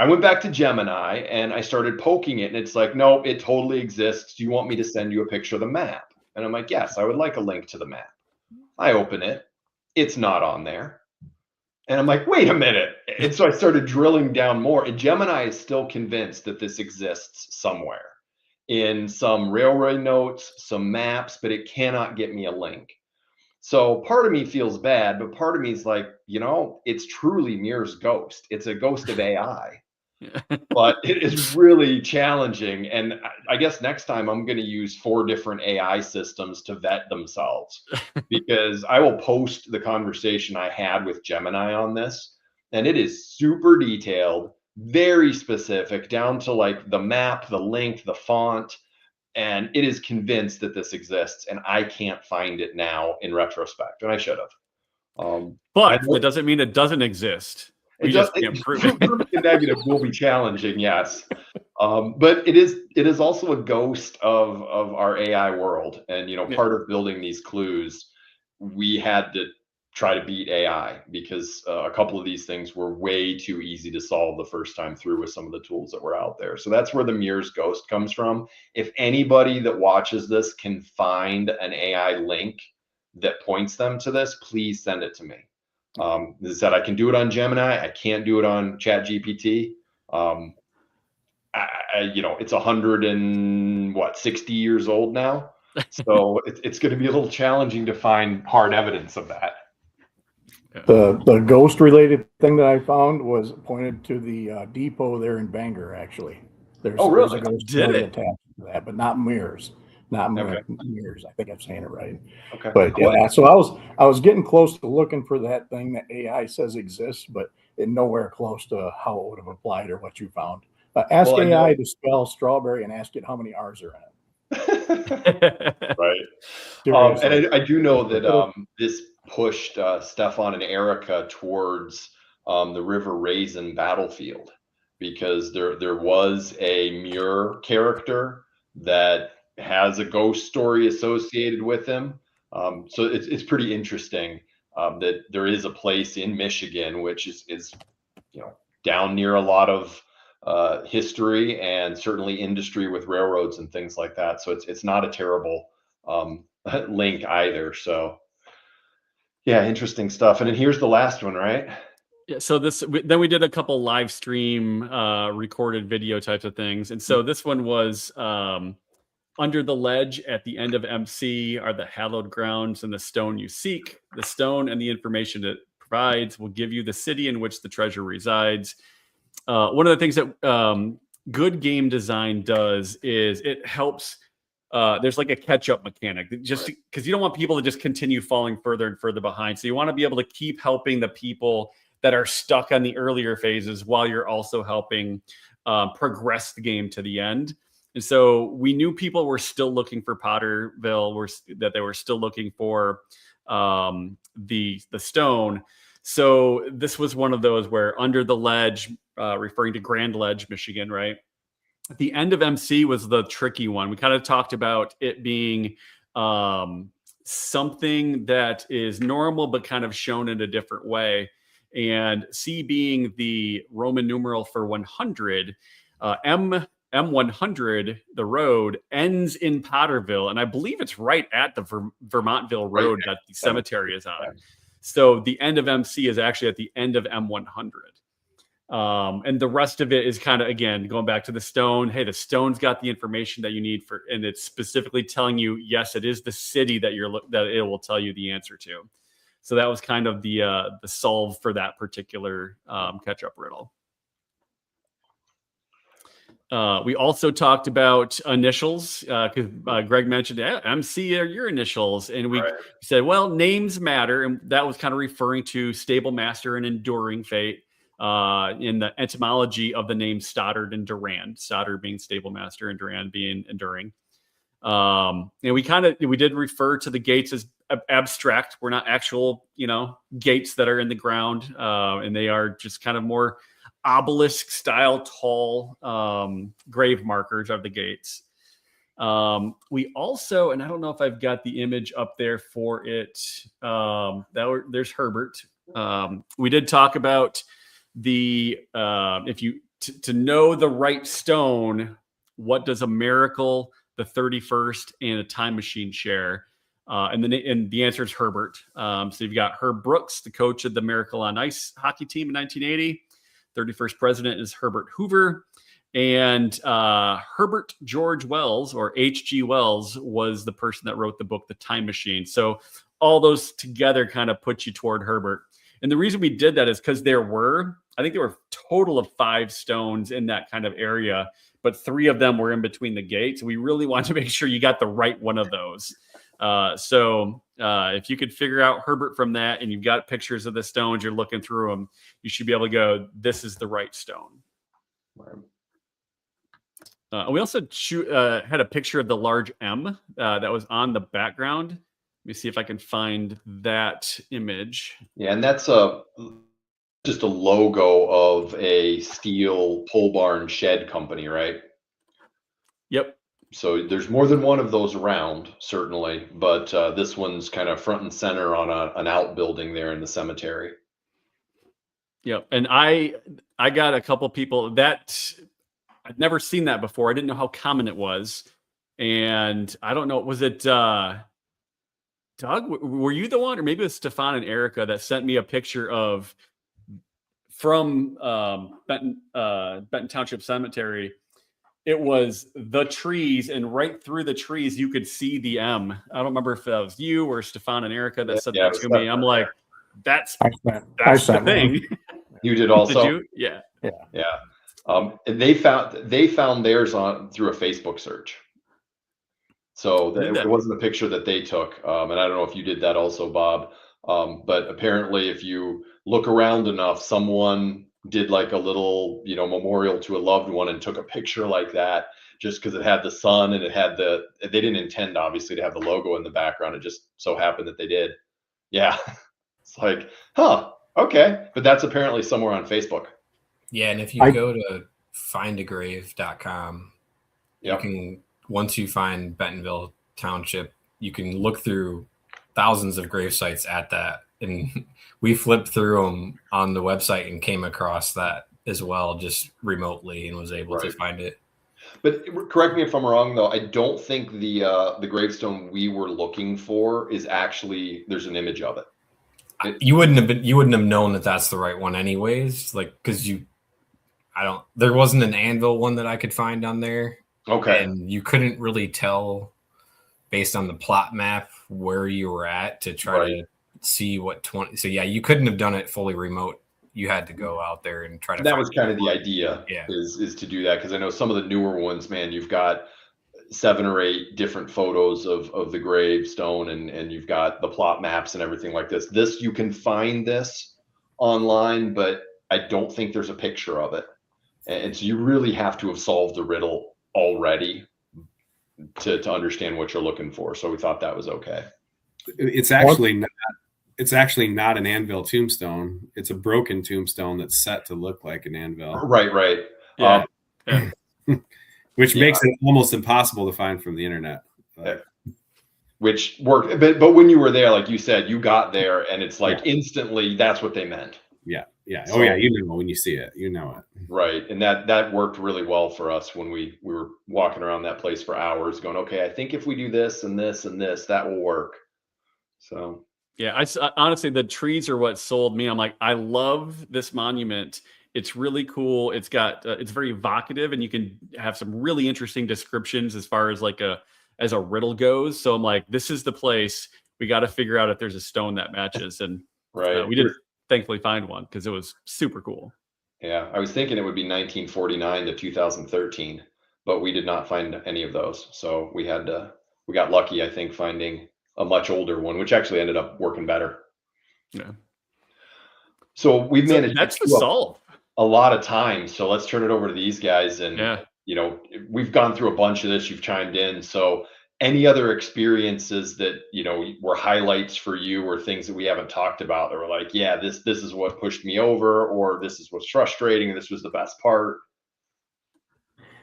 I went back to Gemini and I started poking it, and it's like, no, it totally exists. Do you want me to send you a picture of the map? And I'm like, yes, I would like a link to the map. I open it. It's not on there. And I'm like, wait a minute. And so I started drilling down more, and Gemini is still convinced that this exists somewhere in some railroad notes, some maps, but it cannot get me a link. So part of me feels bad, but part of me is like, you know, it's truly Muir's ghost. It's a ghost of AI. But it is really challenging. And I guess next time I'm going to use 4 different AI systems to vet themselves, because I will post the conversation I had with Gemini on this, and it is super detailed, very specific, down to like the map, the link, the font, and it is convinced that this exists, and I can't find it now in retrospect, and I should have. But that doesn't mean it doesn't exist. We just can't prove it. Proving the negative will be challenging, yes. But it is also a ghost of our AI world, and part of building these clues, we had to try to beat AI because a couple of these things were way too easy to solve the first time through with some of the tools that were out there. So that's where the Mears ghost comes from. If anybody that watches this can find an AI link that points them to this, please send it to me. As I said, I can do it on Gemini. I can't do it on Chat GPT. It's 160 years old now. So it's going to be a little challenging to find hard evidence of that. The ghost related thing that I found was pointed to the depot there in Bangor. Actually, there's really? a ghost story attached to that, but not Mears. Not Mears. I think I'm saying it right. Okay. But yeah, so I was getting close to looking for that thing that AI says exists, but nowhere close to how it would have applied or what you found. Ask AI to spell strawberry and ask it how many R's are in it. Right. And I do know that this pushed Stefan and Eureka towards the River Raisin battlefield, because there was a Muir character that has a ghost story associated with him. So it's pretty interesting that there is a place in Michigan which is down near a lot of history and certainly industry with railroads and things like that. So it's not a terrible link either. So yeah, interesting stuff. And then here's the last one, right? Yeah. So then we did a couple live stream recorded video types of things. And so this one was under the ledge at the end of MC are the hallowed grounds and the stone you seek. The stone and the information it provides will give you the city in which the treasure resides. One of the things that good game design does is it helps. There's like a catch-up mechanic, just because you don't want people to just continue falling further and further behind. So you want to be able to keep helping the people that are stuck on the earlier phases while you're also helping progress the game to the end. And so we knew people were still looking for Potterville, that they were still looking for the stone. So this was one of those where under the ledge, referring to Grand Ledge, Michigan, right? At the end of MC was the tricky one. We kind of talked about it being something that is normal, but kind of shown in a different way. And C being the Roman numeral for 100, M100, the road, ends in Potterville. And I believe it's right at the Vermontville Road that the cemetery is on. So the end of MC is actually at the end of M100. And the rest of it is kind of, again, going back to the stone. Hey, the stone's got the information that you need and it's specifically telling you, yes, it is the city that it will tell you the answer to. So that was kind of the solve for that particular catch-up riddle. We also talked about initials because Greg mentioned MC are your initials. And we said, well, names matter. And that was kind of referring to stable master and enduring fate in the etymology of the name Stoddard and Durand. Stoddard being stable master and Durand being enduring. And we did refer to the gates as abstract. We're not actual, gates that are in the ground. And they are just kind of more obelisk style tall grave markers of the gates. We also, and I don't know if I've got the image up there for it. There's Herbert. We did talk about to know the right stone, what does a miracle, the 31st, and a time machine share? And the answer is Herbert. So you've got Herb Brooks, the coach of the Miracle on Ice hockey team in 1980. 31st president is Herbert Hoover. And Herbert George Wells, or H.G. Wells, was the person that wrote the book, The Time Machine. So all those together kind of put you toward Herbert. And the reason we did that is because there were a total of 5 stones in that kind of area, but 3 of them were in between the gates. We really wanted to make sure you got the right one of those. So if you could figure out Herbert from that, and you've got pictures of the stones, you're looking through them, you should be able to go, this is the right stone. We also had a picture of the large M that was on the background. Let me see if I can find that image. Yeah, and that's just a logo of a steel pole barn shed company, right? Yep. So there's more than one of those around, certainly, but this one's kind of front and center on an outbuilding there in the cemetery. Yep. And I got a couple people that I'd never seen that before. I didn't know how common it was. And I don't know, was it Doug? Were you the one, or maybe it was Stefan and Erica that sent me a picture of from Benton Township Cemetery? It was the trees, and right through the trees, you could see the M. I don't remember if that was you or Stefan and Erica that sent that to me. I'm like, that's the thing. You did also? Did you? Yeah. Yeah. They found theirs through a Facebook search. So it wasn't a picture that they took. And I don't know if you did that also, Bob. But apparently if you look around enough, someone did like a little, memorial to a loved one and took a picture like that just because it had the sun and it had they didn't intend obviously to have the logo in the background. It just so happened that they did. Yeah. It's like, okay. But that's apparently somewhere on Facebook. Yeah. And if you go to findagrave.com, you can, once you find Bentonville Township, you can look through thousands of grave sites at that. And we flipped through them on the website and came across that as well, just remotely, and was able to find it. But correct me if I'm wrong, though. I don't think the gravestone we were looking for is actually, there's an image of it. You wouldn't have known that that's the right one anyways, like, because there wasn't an anvil one that I could find on there. Okay. And you couldn't really tell based on the plot map where you were at to try to see what 20. So yeah, you couldn't have done it fully remote. You had to go out there and try to. That was kind of the idea. Yeah. Is to do that, because I know some of the newer ones, man, you've got 7 or 8 different photos of the gravestone, and you've got the plot maps and everything like this. You can find this online, but I don't think there's a picture of it, and so you really have to have solved the riddle already to understand what you're looking for. So we thought that was okay. It's actually not an anvil tombstone. It's a broken tombstone that's set to look like an anvil. Right. Yeah. Which makes it almost impossible to find from the internet. Which worked, but when you were there, like you said, you got there and it's like instantly that's what they meant. Yeah. So, when you see it, it. Right. And that worked really well for us when we were walking around that place for hours going, okay, I think if we do this and this and this, that will work. So yeah, I honestly, the trees are what sold me. I'm like, I love this monument. It's really cool. It's got it's very evocative, and you can have some really interesting descriptions as far as as a riddle goes. So I'm like, this is the place. We got to figure out if there's a stone that matches, and we did thankfully find one because it was super cool. Yeah, I was thinking it would be 1949 to 2013, but we did not find any of those. So we got lucky, I think, finding a much older one, which actually ended up working better. Yeah. So we've managed that's to solve a lot of time. So let's turn it over to these guys. And, we've gone through a bunch of this. You've chimed in. So any other experiences that, were highlights for you, or things that we haven't talked about that were like, yeah, this is what pushed me over, or this is what's frustrating, and this was the best part?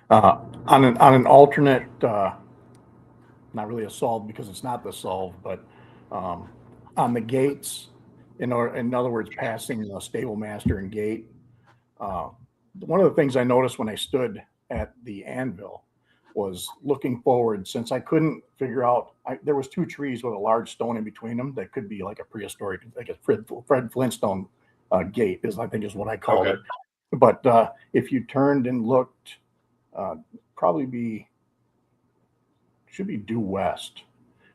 On an alternate, not really a solve because it's not the solve, but on the gates, in other words, passing the stable master and gate. One of the things I noticed when I stood at the anvil was looking forward, since I couldn't figure out, there was 2 trees with a large stone in between them that could be like a prehistoric, like a Fred Flintstone gate is what I called it. But if you turned and looked, should be due west.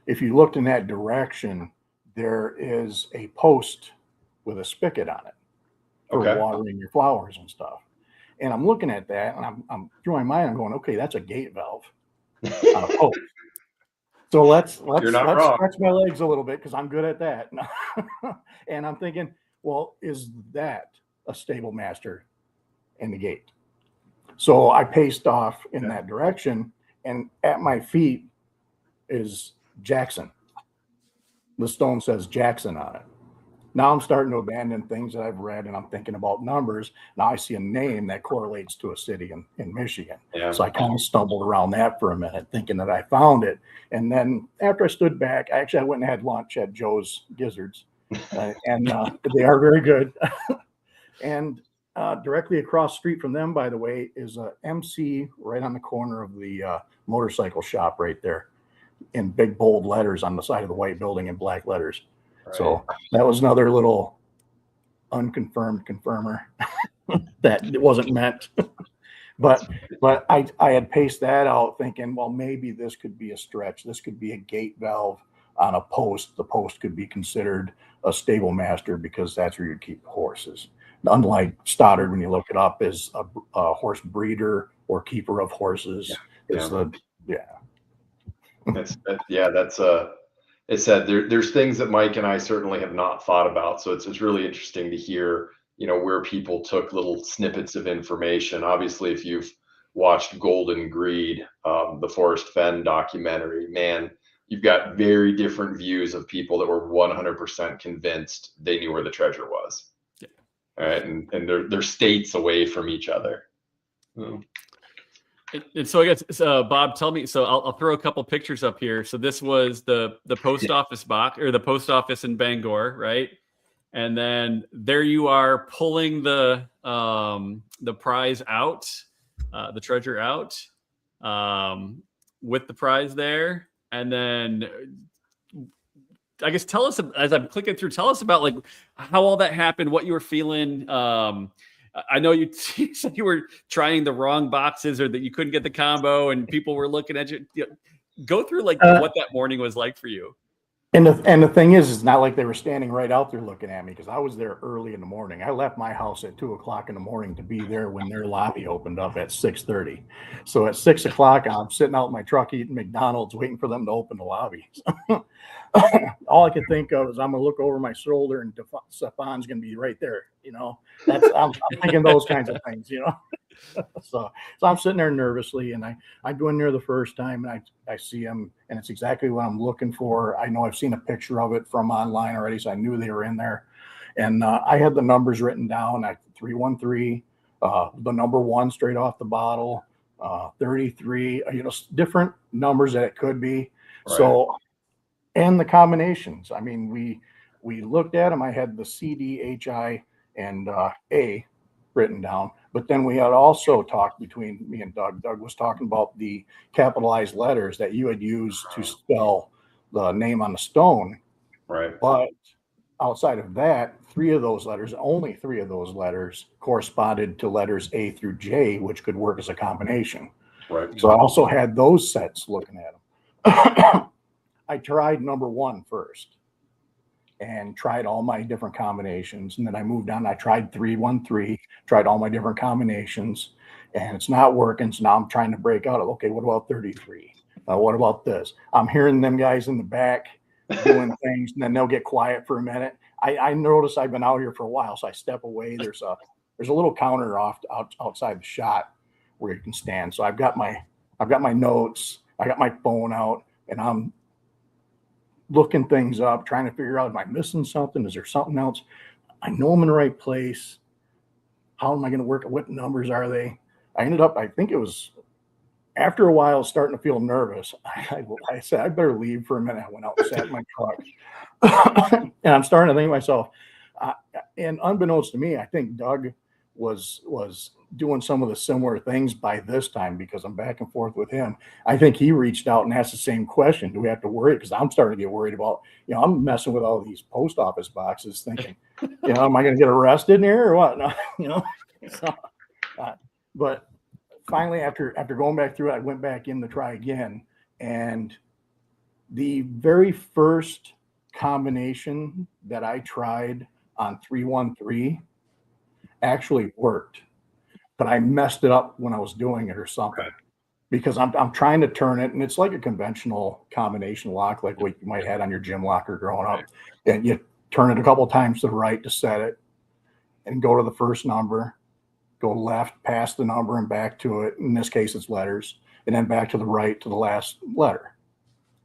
If you looked in that direction, there is a post with a spigot on it for watering your flowers and stuff. And I'm looking at that, and I'm through my mind, I'm going, okay, that's a gate valve on a post. So let's stretch my legs a little bit, because I'm good at that. And I'm thinking, well, is that a stable master and the gate? So I paced off in that direction, and at my feet is Jackson. The stone says Jackson on it. Now I'm starting to abandon things that I've read, and I'm thinking about numbers. Now I see a name that correlates to a city in Michigan. Yeah. So I kind of stumbled around that for a minute, thinking that I found it. And then after I stood back, I went and had lunch at Joe's Gizzards, and they are very good. And directly across the street from them, by the way, is a MC right on the corner of the motorcycle shop right there, in big bold letters on the side of the white building in black letters. Right. So that was another little unconfirmed confirmer that it wasn't meant. but I had paced that out thinking, well, maybe this could be a stretch. This could be a gate valve on a post. The post could be considered a stable master because that's where you keep the horses. Unlike Stoddard, when you look it up, is a horse breeder or keeper of horses. It said there's things that Mike and I certainly have not thought about. So it's really interesting to hear, where people took little snippets of information. Obviously, if you've watched Golden Greed, the Forrest Fenn documentary, man, you've got very different views of people that were 100% convinced they knew where the treasure was. Yeah. All right. And they're states away from each other. And so I guess, Bob, tell me, so I'll throw a couple pictures up here. So this was the post office box, or the post office in Bangor, right? And then there you are pulling the prize out, the treasure out, with the prize there. And then I guess tell us, as I'm clicking through, tell us about like how all that happened, what you were feeling. I know you said you were trying the wrong boxes, or that you couldn't get the combo and people were looking at you. Go through like what that morning was like for you. And the thing is, it's not like they were standing right out there looking at me, because I was there early in the morning. I left my house at 2:00 in the morning to be there when their lobby opened up at 6:30. So at 6:00, I'm sitting out in my truck eating McDonald's, waiting for them to open the lobby. All I could think of is I'm gonna look over my shoulder and Stefan's gonna be right there. I'm thinking those kinds of things. So I'm sitting there nervously, and I go in there the first time, and I see him, and it's exactly what I'm looking for. I know I've seen a picture of it from online already, so I knew they were in there. And I had the numbers written down. 313, the number 1 straight off the bottle, 33, different numbers that it could be. Right. So, and the combinations. I mean, we looked at them. I had the C, D, H, I, and A written down. But then we had also talked between me and Doug. Doug was talking about the capitalized letters that you had used to spell the name on the stone. Right. But outside of that, only three of those letters corresponded to letters A through J, which could work as a combination. Right. So I also had those sets looking at them. I tried number 1 first and tried all my different combinations. And then I moved on. I tried 313, tried all my different combinations, and it's not working. So now I'm trying to break out of, okay, what about 33? What about this? I'm hearing them guys in the back doing things, and then they'll get quiet for a minute. I notice I've been out here for a while, so I step away. There's a little counter outside the shot where you can stand. So I've got my notes, I got my phone out, and I'm looking things up, trying to figure out, am I missing something? Is there something else? I know I'm in the right place. How am I going to work? What numbers are they? I ended up, I think it was after a while, starting to feel nervous. I said, I better leave for a minute. I went out and sat in my truck. And I'm starting to think to myself, and unbeknownst to me, I think Doug was doing some of the similar things by this time, because I'm back and forth with him. I think he reached out and asked the same question. Do we have to worry? Because I'm starting to get worried about, I'm messing with all these post office boxes thinking, am I going to get arrested in here or what? So, but finally, after going back through it, I went back in to try again. And the very first combination that I tried on 313 actually worked, but I messed it up when I was doing it or something, because I'm trying to turn it, and it's like a conventional combination lock, like what you might have on your gym locker growing up. And you turn it a couple of times to the right to set it, and go to the first number, go left past the number and back to it. In this case, it's letters, and then back to the right to the last letter.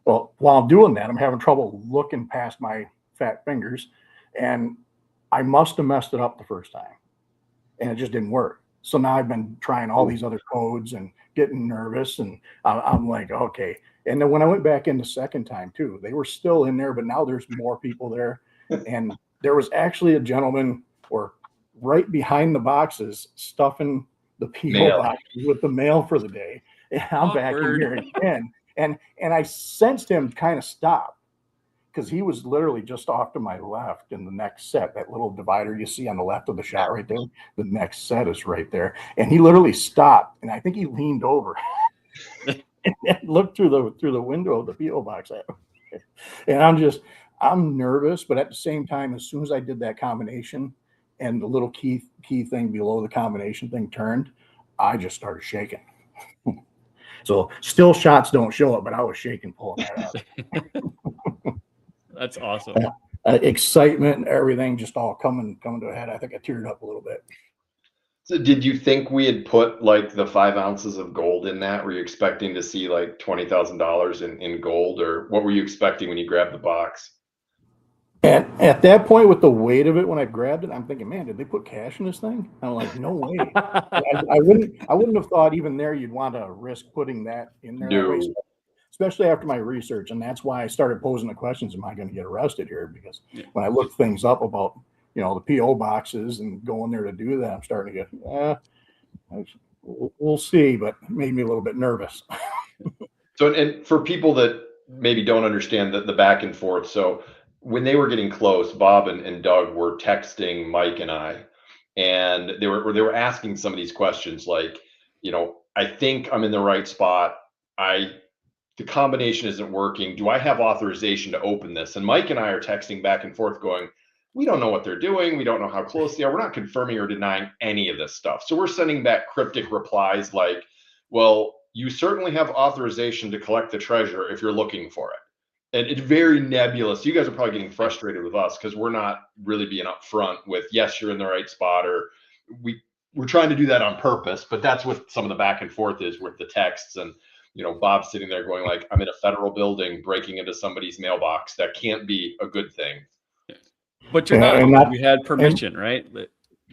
Well, while I'm doing that, I'm having trouble looking past my fat fingers, and I must have messed it up the first time, and it just didn't work. So now I've been trying all these other codes and getting nervous, and I'm like, okay. And then when I went back in the second time too, they were still in there, but now there's more people there. And there was actually a gentleman or right behind the boxes stuffing the PO boxes with the mail for the day. And I'm back in here again. And I sensed him kind of stop because he was literally just off to my left in the next set, that little divider you see on the left of the shot right there. The next set is right there. And he literally stopped, and I think he leaned over and looked through the window of the PO box at me. And I'm nervous, but at the same time, as soon as I did that combination and the little key thing below the combination thing turned, I just started shaking. So still shots don't show up, but I was shaking pulling that up. That's awesome. Excitement and everything just all coming to a head. I think I teared up a little bit. So did you think we had put like the 5 ounces of gold in that? Were you expecting to see like $20,000 in gold, or what were you expecting when you grabbed the box? And at that point, with the weight of it, when I grabbed it, I'm thinking, man, did they put cash in this thing? I'm like, no way. I wouldn't have thought even there you'd want to risk putting that in there. No. That way, especially after my research. And that's why I started posing the questions, am I going to get arrested here? Because when I looked things up about, the PO boxes and going there to do that, I'm starting to get, we'll see, but it made me a little bit nervous. So, and for people that maybe don't understand the back and forth. So when they were getting close, Bob and Doug were texting Mike and I, and they were asking some of these questions like, I think I'm in the right spot. The combination isn't working. Do I have authorization to open this? And Mike and I are texting back and forth going, we don't know what they're doing. We don't know how close they are. We're not confirming or denying any of this stuff. So we're sending back cryptic replies like, well, you certainly have authorization to collect the treasure if you're looking for it. And it's very nebulous. You guys are probably getting frustrated with us because we're not really being upfront with, yes, you're in the right spot, or we're trying to do that on purpose. But that's what some of the back and forth is with the texts. And, Bob's sitting there going like, I'm in a federal building breaking into somebody's mailbox. That can't be a good thing. But you're not. You had permission, right?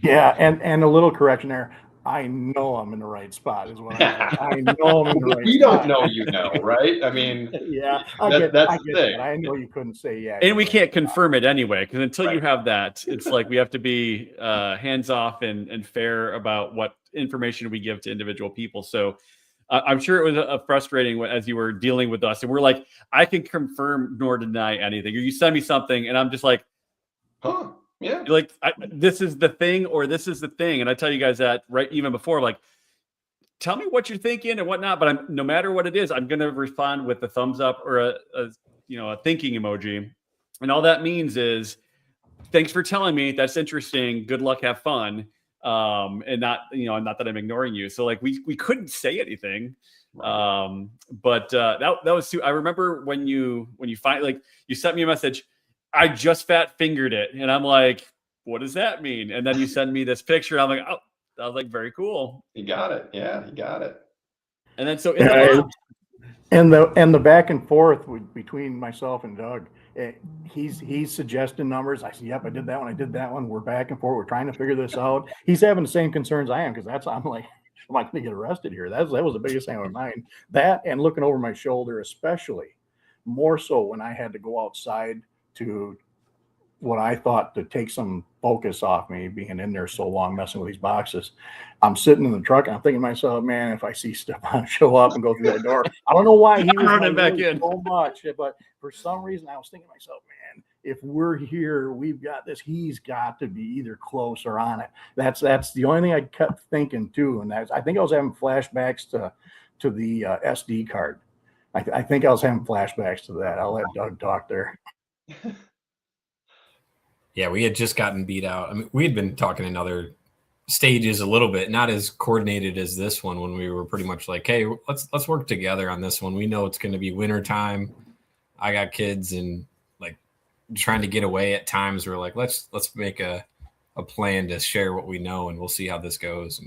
Yeah, and a little correction there. I know I'm in the right spot is what I know I'm in the right We spot. don't know, right? I mean, yeah, that's the thing. I know you couldn't say yeah. And we can't confirm it anyway, because until you have that, it's like we have to be hands off and fair about what information we give to individual people. So I'm sure it was frustrating as you were dealing with us. And we're like, I can confirm nor deny anything. You send me something and I'm just like, huh? Yeah. You're like, this is the thing, or this is the thing. And I tell you guys that right even before, like, tell me what you're thinking and whatnot. But no matter what it is, I'm going to respond with a thumbs up or a thinking emoji. And all that means is, thanks for telling me. That's interesting. Good luck. Have fun. And not that I'm ignoring you. So like we couldn't say anything. Right. But that was too. I remember when you finally you sent me a message. I just fat fingered it. And I'm like, what does that mean? And then you send me this picture. I'm like, oh, that was like very cool. You got it. Yeah, you got it. And then so and the back and forth between myself and Doug, he's suggesting numbers. I said, yep, I did that one. I did that one. We're back and forth. We're trying to figure this out. He's having the same concerns I am, because I'm like, am I going to get arrested here? That was the biggest thing on my mind. That and looking over my shoulder, especially more so when I had to go outside to what I thought to take some focus off me being in there so long messing with these boxes. I'm sitting in the truck and I'm thinking to myself, man, if I see Stefan show up and go through that door, I don't know why he was running back in so much, but for some reason I was thinking to myself, man, if we're here, we've got this, he's got to be either close or on it. That's the only thing I kept thinking too. And I think I was having flashbacks to the SD card. I think I was having flashbacks to that. I'll let Doug talk there. Yeah, we had just gotten beat out. I mean, we had been talking in other stages a little bit, not as coordinated as this one, when we were pretty much like, hey, let's work together on this one. We know it's going to be winter time. I got kids and like trying to get away at times. We're like, let's make a a plan to share what we know, and we'll see how this goes.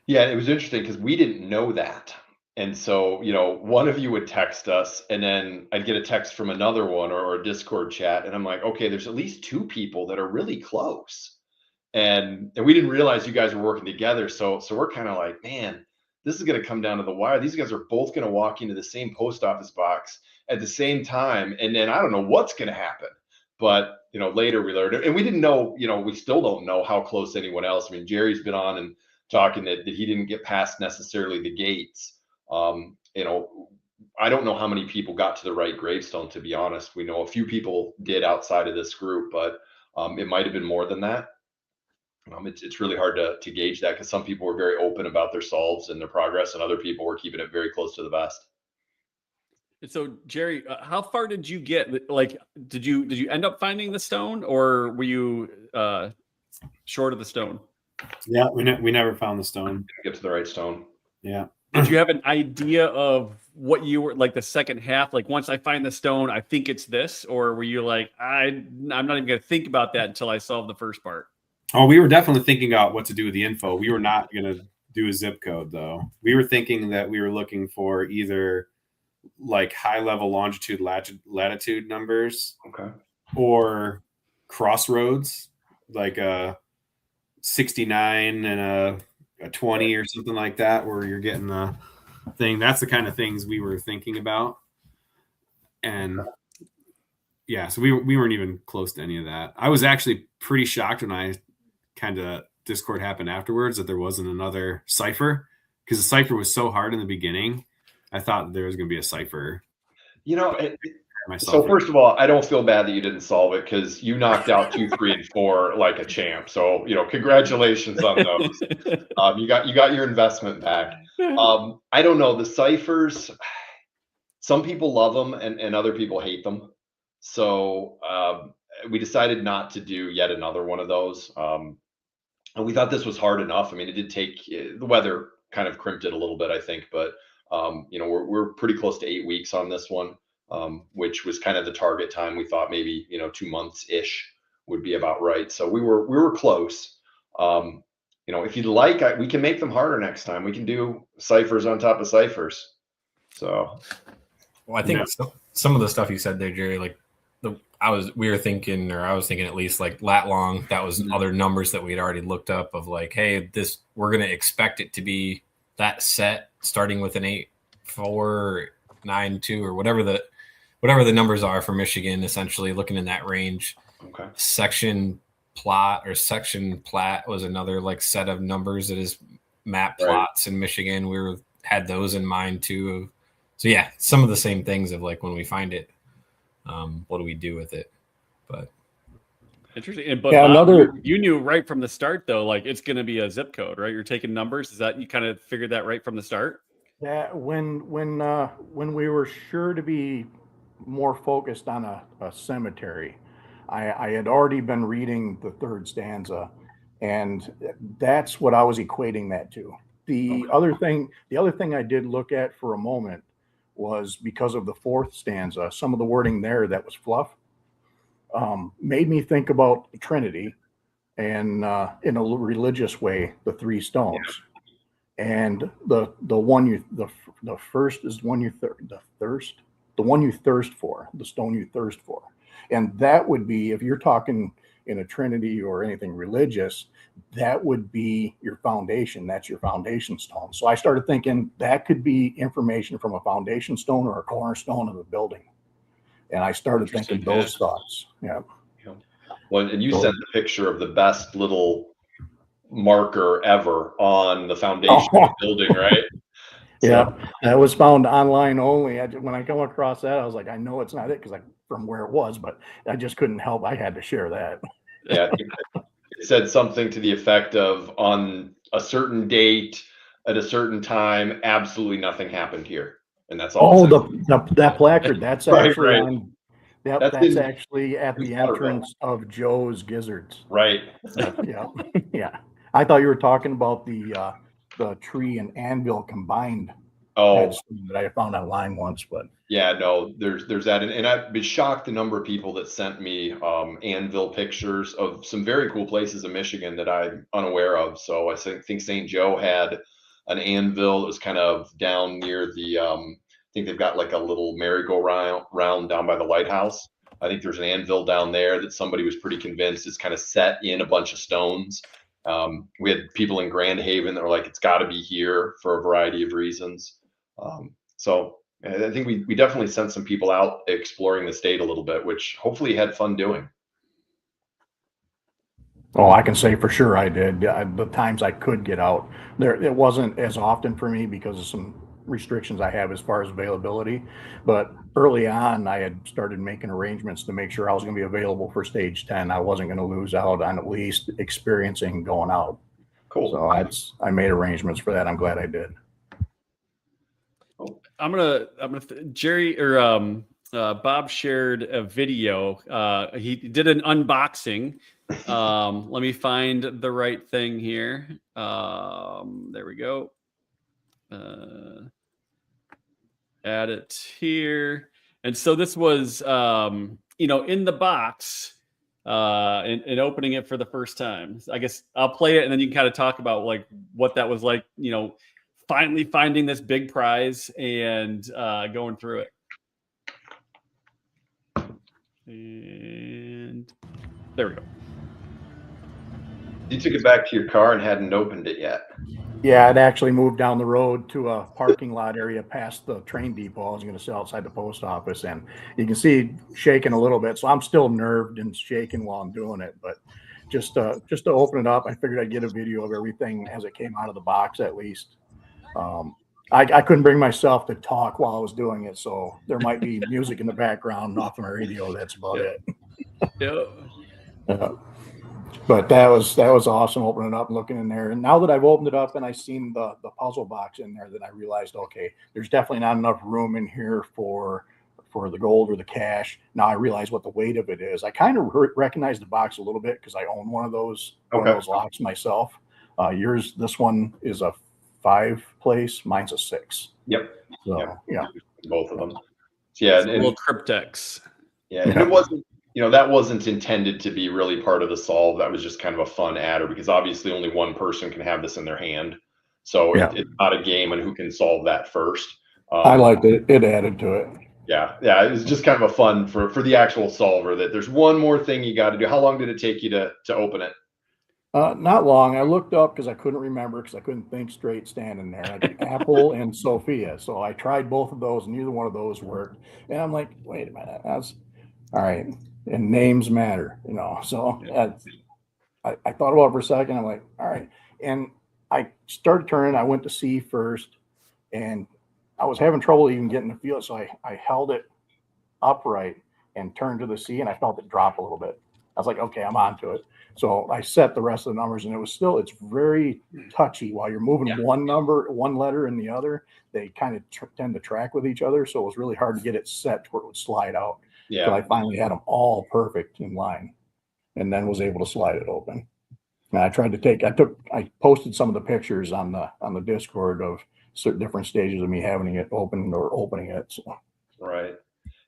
Yeah, it was interesting because we didn't know that. And so, one of you would text us, and then I'd get a text from another one or a Discord chat, and I'm like, okay, there's at least two people that are really close. And we didn't realize you guys were working together. So we're kind of like, man, this is going to come down to the wire. These guys are both going to walk into the same post office box at the same time. And then I don't know what's going to happen. But, later we learned, and we didn't know, we still don't know how close anyone else. I mean, Jerry's been on and talking that he didn't get past necessarily the gates. I don't know how many people got to the right gravestone, to be honest. We know a few people did outside of this group, but it might have been more than that. It's really hard to gauge that because some people were very open about their solves and their progress, and other people were keeping it very close to the vest. So, Jerry, how far did you get? Like, did you end up finding the stone, or were you short of the stone? Yeah, we never found the stone. Didn't get to the right stone. Yeah. Did you have an idea of what you were like the second half? Like, once I find the stone, I think it's this, or were you like, I'm not even going to think about that until I solve the first part? Oh, we were definitely thinking about what to do with the info. We were not going to do a zip code, though. We were thinking that we were looking for either like high level longitude, latitude numbers, okay, or crossroads, like a 69 and a 20 or something like that, where you're getting the thing. That's the kind of things we were thinking about. And yeah, so we weren't even close to any of that. I was actually pretty shocked when I kind of Discord happened afterwards that there wasn't another cipher, because the cipher was so hard in the beginning. I thought there was going to be a cipher. So first of all, I don't feel bad that you didn't solve it, because you knocked out 2, 3, and 4 like a champ. So congratulations on those. You got your investment back. I don't know, the ciphers. Some people love them and other people hate them. So we decided not to do yet another one of those. And we thought this was hard enough. I mean, it did take the weather kind of crimped it a little bit, I think, but we're pretty close to 8 weeks on this one, which was kind of the target time. We thought maybe 2 months ish would be about right. So we were close. If you'd like, we can make them harder next time. We can do ciphers on top of ciphers. So, well, I think some of the stuff you said there, Jerry, like I was thinking at least like lat long. That was other numbers that we had already looked up of like, hey, we're going to expect it to be that set starting with an 8-4 or 9-2 or whatever the numbers are for Michigan, essentially looking in that range. Okay. Section plot was another like set of numbers that is map plots in Michigan. We had those in mind too. So yeah, some of the same things of like when we find it, what do we do with it? But interesting. But yeah, Bob, you knew right from the start though, like it's going to be a zip code, right? You're taking numbers. Is that you kind of figured that right from the start? Yeah, when we were sure to be more focused on a cemetery, I had already been reading the third stanza, and that's what I was equating that to. The other thing I did look at for a moment was because of the fourth stanza, some of the wording there that was fluff made me think about the Trinity and in a religious way, the three stones. Yeah. And the first is the one you thirst for, the stone you thirst for. And that would be, if you're talking in a Trinity or anything religious, that would be your foundation. That's your foundation stone. So I started thinking that could be information from a foundation stone or a cornerstone of a building. And I started thinking those thoughts. Yeah. Well, and you sent the picture of the best little marker ever on the foundation of the building, right? Yeah, that was found online only. When I come across that, I was like, I know it's not it because from where it was, but I just couldn't help. I had to share that. Yeah, it said something to the effect of, on a certain date at a certain time, absolutely nothing happened here, and that's all. That placard. That's actually right. on. Yep, that's actually at the entrance of Joe's Gizzards. Right. Yeah. I thought you were talking about the tree and anvil combined. that I found online once, but yeah, no, there's that, and I've been shocked the number of people that sent me anvil pictures of some very cool places in Michigan that I'm unaware of. So I think St. Joe had an anvil that was kind of down near the I think they've got like a little merry-go-round down by the lighthouse. I think there's an anvil down there that somebody was pretty convinced is kind of set in a bunch of stones. We had people in Grand Haven that were like, it's got to be here for a variety of reasons. So I think we definitely sent some people out exploring the state a little bit, which hopefully you had fun doing. oh, I can say for sure I did. The times I could get out there, it wasn't as often for me because of some restrictions I have as far as availability. But early on, I had started making arrangements to make sure I was going to be available for stage 10. I wasn't going to lose out on at least experiencing going out. Cool. So I made arrangements for that. I'm glad I did. Jerry or Bob shared a video. He did an unboxing. Let me find the right thing here. There we go. Add it here. And so this was, in the box and opening it for the first time. I guess I'll play it and then you can kind of talk about like what that was like, finally finding this big prize and going through it. And there we go. You took it back to your car and hadn't opened it yet. Yeah, I'd actually moved down the road to a parking lot area past the train depot. I was going to sit outside the post office, and you can see shaking a little bit. So I'm still nerved and shaking while I'm doing it. But just to open it up, I figured I'd get a video of everything as it came out of the box at least. I couldn't bring myself to talk while I was doing it, so there might be music in the background off my radio. That's about it. Yeah. But that was awesome, opening it up and looking in there. And now that I've opened it up and I've seen the puzzle box in there, then I realized, okay, there's definitely not enough room in here for the gold or the cash. Now I realize what the weight of it is. I kind of recognize the box a little bit because I own one of those locks myself. This one is a 5 place, mine's a 6. Yep. So yeah, both of them. Yeah, and little cryptex. Yeah, and it wasn't. That wasn't intended to be really part of the solve. That was just kind of a fun adder because obviously only one person can have this in their hand. So it's not a game on who can solve that first. I liked it. It added to it. Yeah. It was just kind of a fun for the actual solver that there's one more thing you got to do. How long did it take you to open it? Not long. I looked up because I couldn't remember because I couldn't think straight standing there. I did Apple and Sophia. So I tried both of those. Neither one of those worked. And I'm like, wait a minute. That's all right. And names matter, So I thought about it for a second. I'm like, all right. And I started turning. I went to C first, and I was having trouble even getting to feel it. So I held it upright and turned to the C, and I felt it drop a little bit. I was like, okay, I'm onto it. So I set the rest of the numbers, and it's very touchy while you're moving one letter and the other. They kind of tend to track with each other. So it was really hard to get it set to where it would slide out. Yeah. So I finally had them all perfect in line and then was able to slide it open. And I posted some of the pictures on the Discord of certain different stages of me having it open or opening it. So. Right.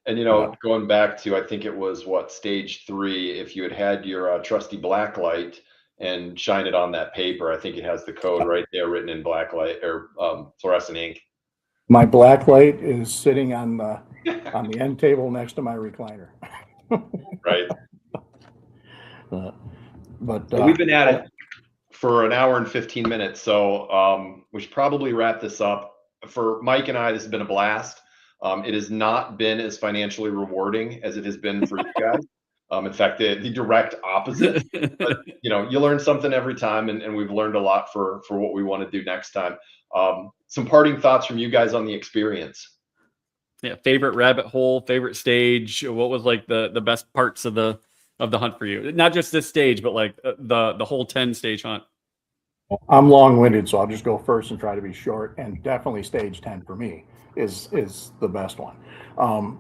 And, going back to, I think it was stage 3, if you had your trusty black light and shine it on that paper, I think it has the code right there written in black light or fluorescent ink. My black light is sitting on the end table next to my recliner. Right. But we've been at it for an hour and 15 minutes. So we should probably wrap this up. For Mike and I, this has been a blast. It has not been as financially rewarding as it has been for you guys. In fact, the direct opposite. But, you learn something every time, and we've learned a lot for what we want to do next time. Some parting thoughts from you guys on the experience. Yeah, favorite rabbit hole, favorite stage. What was like the best parts of the hunt for you? Not just this stage, but like the whole 10 stage hunt. I'm long-winded, so I'll just go first and try to be short. And definitely stage 10 for me is the best one.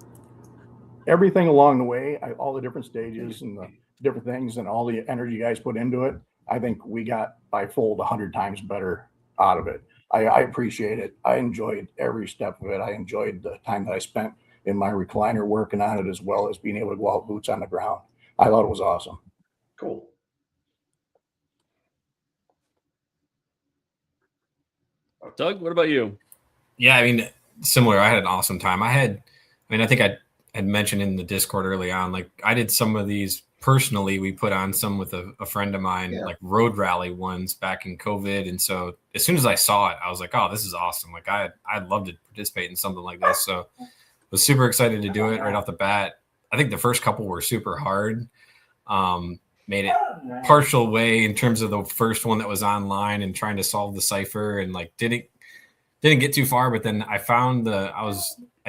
Everything along the way, all the different stages and the different things and all the energy you guys put into it, I think we got by fold 100 times better out of it. I appreciate it. I enjoyed every step of it. I enjoyed the time that I spent in my recliner working on it, as well as being able to go out boots on the ground. I thought it was awesome. Cool. Doug, what about you? Yeah, I mean, similar. I had an awesome time. I think I had mentioned in the Discord early on, like I did some of these personally. We put on some with a friend of mine, like road rally ones back in COVID. And so as soon as I saw it, I was like, oh, this is awesome. Like I'd love to participate in something like this. So I was super excited to do it right off the bat. I think the first couple were super hard. Made it partial way in terms of the first one that was online and trying to solve the cipher, and like didn't get too far. But then I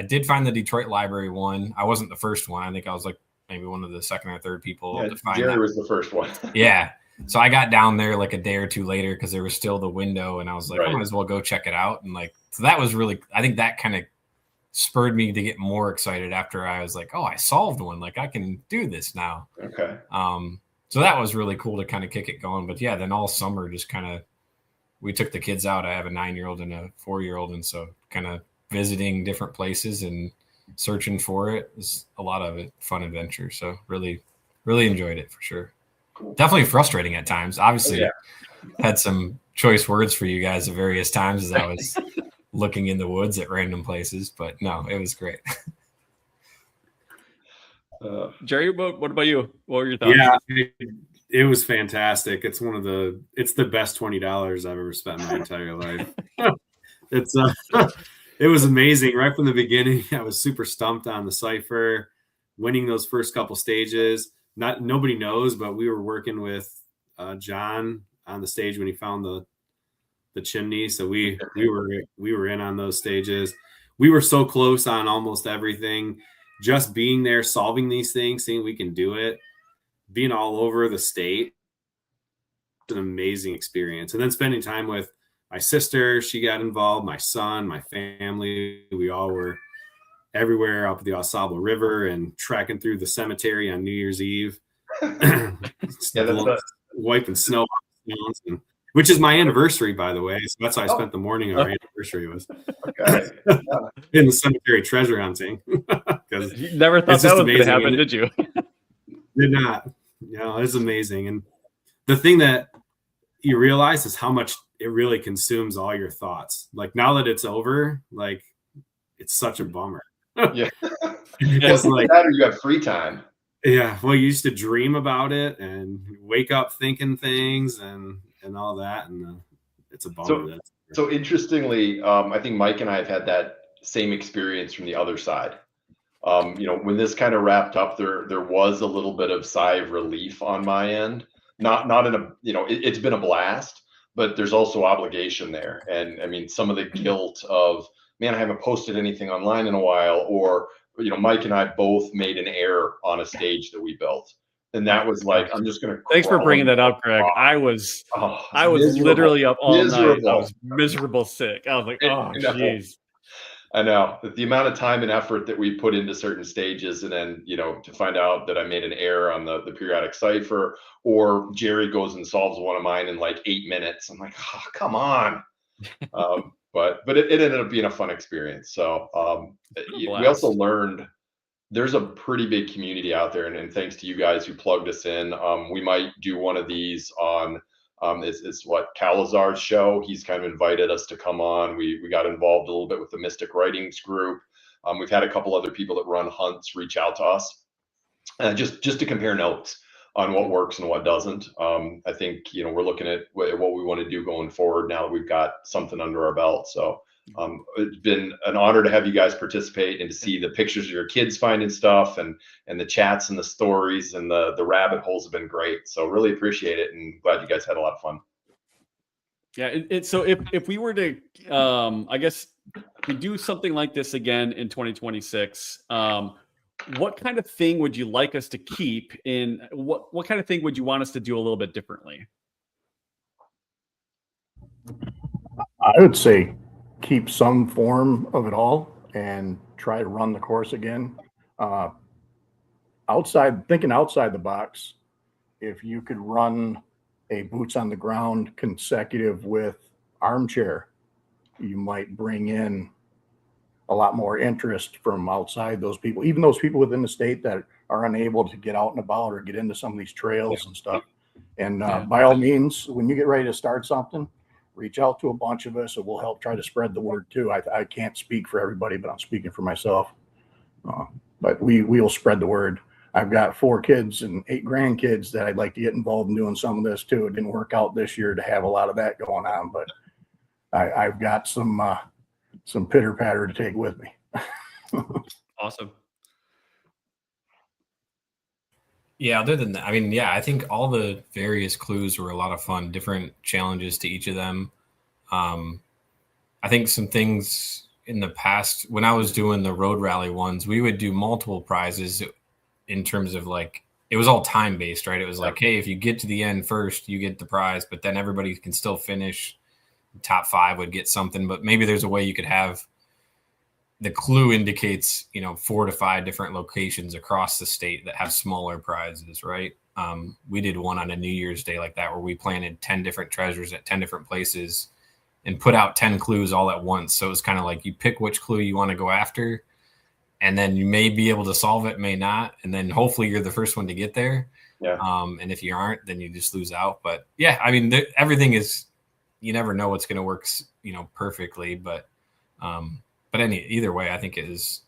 did find the Detroit Library one. I wasn't the first one. I think I was like maybe one of the second or third people to find Jerry that. was the first one. Yeah. So I got down there like a day or two later because there was still the window, and I was like, I might as well go check it out. And like, so that was really, I think that kind of spurred me to get more excited after I was like, oh, I solved one. Like I can do this now. Okay. So that was really cool to kind of kick it going. But yeah, then all summer just kind of, we took the kids out. I have a 9-year-old and a 4-year-old. And so kind of visiting different places and searching for it was a lot of it, fun adventure. So really, really enjoyed it for sure. Cool. Definitely frustrating at times. Obviously had some choice words for you guys at various times as I was looking in the woods at random places, but no, it was great. Jerry, what about you? What were your thoughts? Yeah, it was fantastic. It's it's the best $20 I've ever spent in my entire life. It was amazing right from the beginning. I was super stumped on the cipher, winning those first couple stages. Nobody knows, but we were working with John on the stage when he found the chimney. So we were in on those stages. We were so close on almost everything. Just being there, solving these things, seeing we can do it, being all over the state, an amazing experience. And then spending time with my sister, she got involved, my son, my family. We all were everywhere up at the Osable River and trekking through the cemetery on New Year's Eve, wiping snow off, which is my anniversary, by the way. So that's how I spent the morning of our anniversary was in the cemetery treasure hunting. You never thought that was going to happen, did you? Did not. It's amazing. And the thing that you realize is how much it really consumes all your thoughts. Like now that it's over, like it's such a bummer. Yeah. Because like you have free time. Yeah. Well, you used to dream about it and wake up thinking things and all that. And it's a bummer. So interestingly, I think Mike and I have had that same experience from the other side. When this kind of wrapped up, there was a little bit of sigh of relief on my end. Not in a, it's been a blast, but there's also obligation there. And I mean, some of the guilt of, man, I haven't posted anything online in a while, or, Mike and I both made an error on a stage that we built. And that was like, I'm just going to. Thanks for bringing that up, Greg. I was literally up all night. I was miserable sick. I was like, oh, jeez. I know the amount of time and effort that we put into certain stages, and then, to find out that I made an error on the periodic cipher, or Jerry goes and solves one of mine in like 8 minutes. I'm like, oh, come on. But it ended up being a fun experience. So we also learned there's a pretty big community out there, and thanks to you guys who plugged us in. We might do one of these on is what Calazar's show. He's kind of invited us to come on. We got involved a little bit with the Mystic Writings group. We've had a couple other people that run hunts reach out to us, just to compare notes on what works and what doesn't. I think we're looking at what we want to do going forward now that we've got something under our belt. So it's been an honor to have you guys participate and to see the pictures of your kids finding stuff, and the chats and the stories and the rabbit holes have been great. So really appreciate it, and glad you guys had a lot of fun. Yeah. So if we were to, I guess, we do something like this again in 2026, what kind of thing would you like us to keep in? What kind of thing would you want us to do a little bit differently? I would say keep some form of it all and try to run the course again. Thinking outside the box, if you could run a boots on the ground consecutive with armchair, you might bring in a lot more interest from outside those people, even those people within the state that are unable to get out and about or get into some of these trails and stuff. And by all means, when you get ready to start something, reach out to a bunch of us and we'll help try to spread the word too. I can't speak for everybody, but I'm speaking for myself. But we will spread the word. I've got 4 kids and 8 grandkids that I'd like to get involved in doing some of this too. It didn't work out this year to have a lot of that going on, but I've got some pitter patter to take with me. Awesome. Yeah, other than that, I mean, yeah, I think all the various clues were a lot of fun, different challenges to each of them. I think some things in the past, when I was doing the road rally ones, we would do multiple prizes in terms of like, it was all time based, right? It was like, hey, if you get to the end first, you get the prize, but then everybody can still finish. Top 5 would get something, but maybe there's a way you could have the clue indicates, 4 to 5 different locations across the state that have smaller prizes, right? We did one on a New Year's Day like that, where we planted 10 different treasures at 10 different places and put out 10 clues all at once. So it's kind of like you pick which clue you want to go after, and then you may be able to solve it, may not. And then hopefully you're the first one to get there. Yeah. And if you aren't, then you just lose out. But yeah, I mean, everything is, you never know what's going to work, perfectly, but either way, I think it was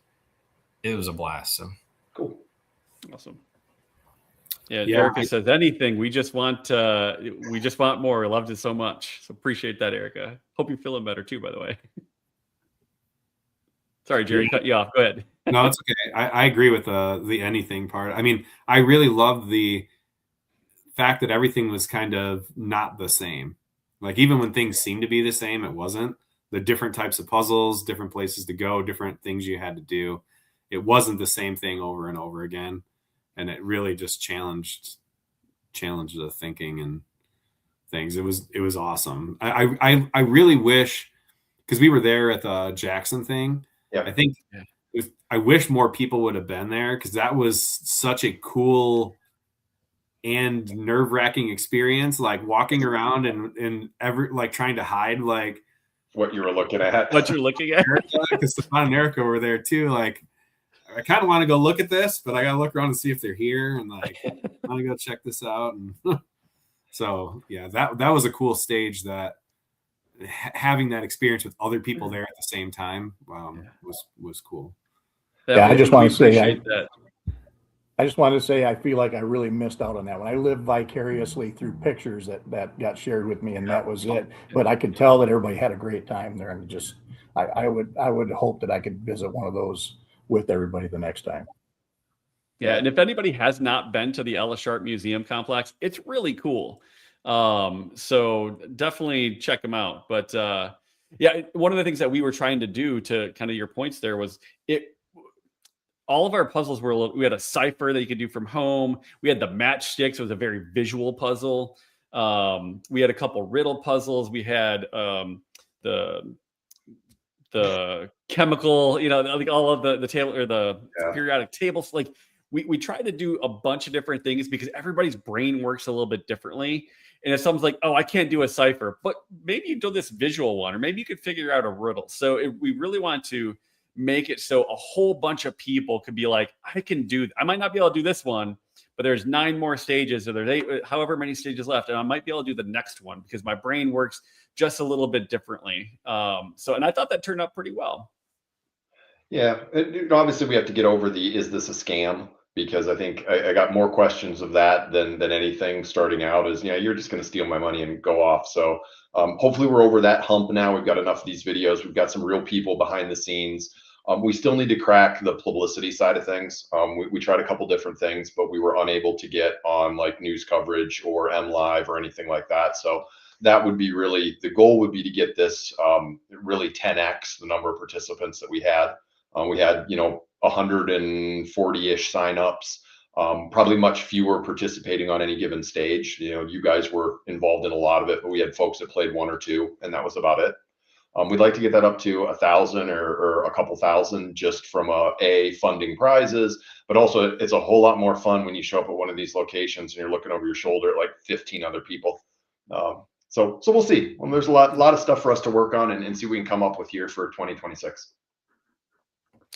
a blast. So cool. Awesome. Yeah. Erica says anything. We just want more. We loved it so much. So appreciate that, Erica. Hope you're feeling better too, by the way. Sorry, Jerry, cut you off. Go ahead. No, it's okay. I agree with the anything part. I mean, I really loved the fact that everything was kind of not the same. Like even when things seemed to be the same, it wasn't. The different types of puzzles, different places to go, different things you had to do. It wasn't the same thing over and over again. And it really just challenged the thinking and things. It was awesome. I really wish, because we were there at the Jackson thing. Yeah. I think I wish more people would have been there, because that was such a cool and nerve-wracking experience, like walking around and trying to hide like what you were looking at. What you're looking at. Because Stefan and Erica were there too. Like, I kind of want to go look at this, but I got to look around and see if they're here, and like I want to go check this out. And so yeah, that was a cool stage. That having that experience with other people there at the same time was cool. Yeah, I just want to say that. I just wanted to say I feel like I really missed out on that one. I lived vicariously through pictures that got shared with me, and that was it. But I could tell that everybody had a great time there, and just I would hope that I could visit one of those with everybody the next time. Yeah, and if anybody has not been to the Ella Sharp Museum Complex, it's really cool. So definitely check them out. But yeah, one of the things that we were trying to do, to kind of your points there, was all of our puzzles we had a cipher that you could do from home. We had the matchsticks. It was a very visual puzzle. We had a couple riddle puzzles. We had the chemical, like all of the table or the periodic tables. Like we tried to do a bunch of different things, because everybody's brain works a little bit differently. And if someone's like, oh, I can't do a cipher, but maybe you do this visual one, or maybe you could figure out a riddle. So we really want to make it so a whole bunch of people could be like, I might not be able to do this one, but there's 9 more stages, or there's 8, however many stages left, and I might be able to do the next one, because my brain works just a little bit differently. And I thought that turned out pretty well. Yeah, obviously we have to get over is this a scam? Because I think I got more questions of that than anything starting out, is, you're just going to steal my money and go off. So hopefully we're over that hump now. We've got enough of these videos. We've got some real people behind the scenes. We still need to crack the publicity side of things. We tried a couple different things, but we were unable to get on like news coverage or MLive or anything like that. So that would be really, the goal would be to get this really 10x the number of participants that we had. We had, 140-ish signups, probably much fewer participating on any given stage. You guys were involved in a lot of it, but we had folks that played 1 or 2, and that was about it. We'd like to get that up to 1,000 or a couple thousand, just from funding prizes, but also it's a whole lot more fun when you show up at one of these locations and you're looking over your shoulder at like 15 other people. So we'll see. Well, there's a lot of stuff for us to work on and see what we can come up with here for 2026.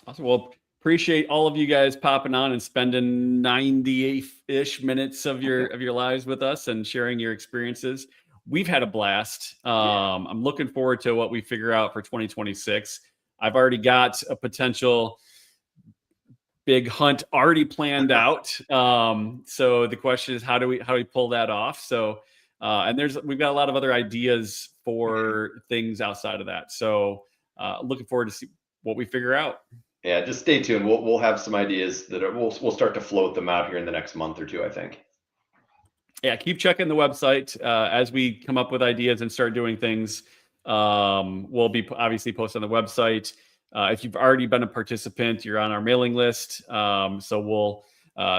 Awesome. Well, appreciate all of you guys popping on and spending 90-ish minutes of your lives with us and sharing your experiences. We've had a blast. I'm looking forward to what we figure out for 2026. I've already got a potential big hunt already planned out. So the question is, how do we pull that off? So, and we've got a lot of other ideas for things outside of that. So, looking forward to see what we figure out. Yeah, just stay tuned. We'll have some ideas that we'll start to float them out here in the next month or two, I think. Yeah, keep checking the website as we come up with ideas and start doing things. We'll be obviously posting on the website. If you've already been a participant, you're on our mailing list. So we'll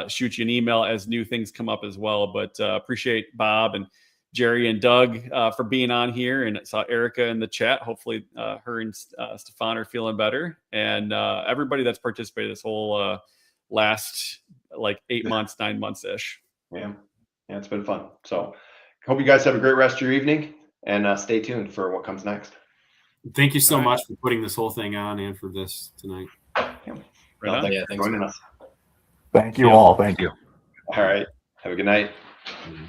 shoot you an email as new things come up as well. But appreciate Bob and Jerry and Doug for being on here. And I saw Eureka in the chat. Hopefully her and Stefan are feeling better. And everybody that's participated this whole last like 8 months, 9 months-ish. Yeah, it's been fun. So hope you guys have a great rest of your evening and stay tuned for what comes next. Thank you so much for putting this whole thing on and for this tonight. Thanks for joining us. Thank you all. Thank you. All right. Have a good night. Mm-hmm.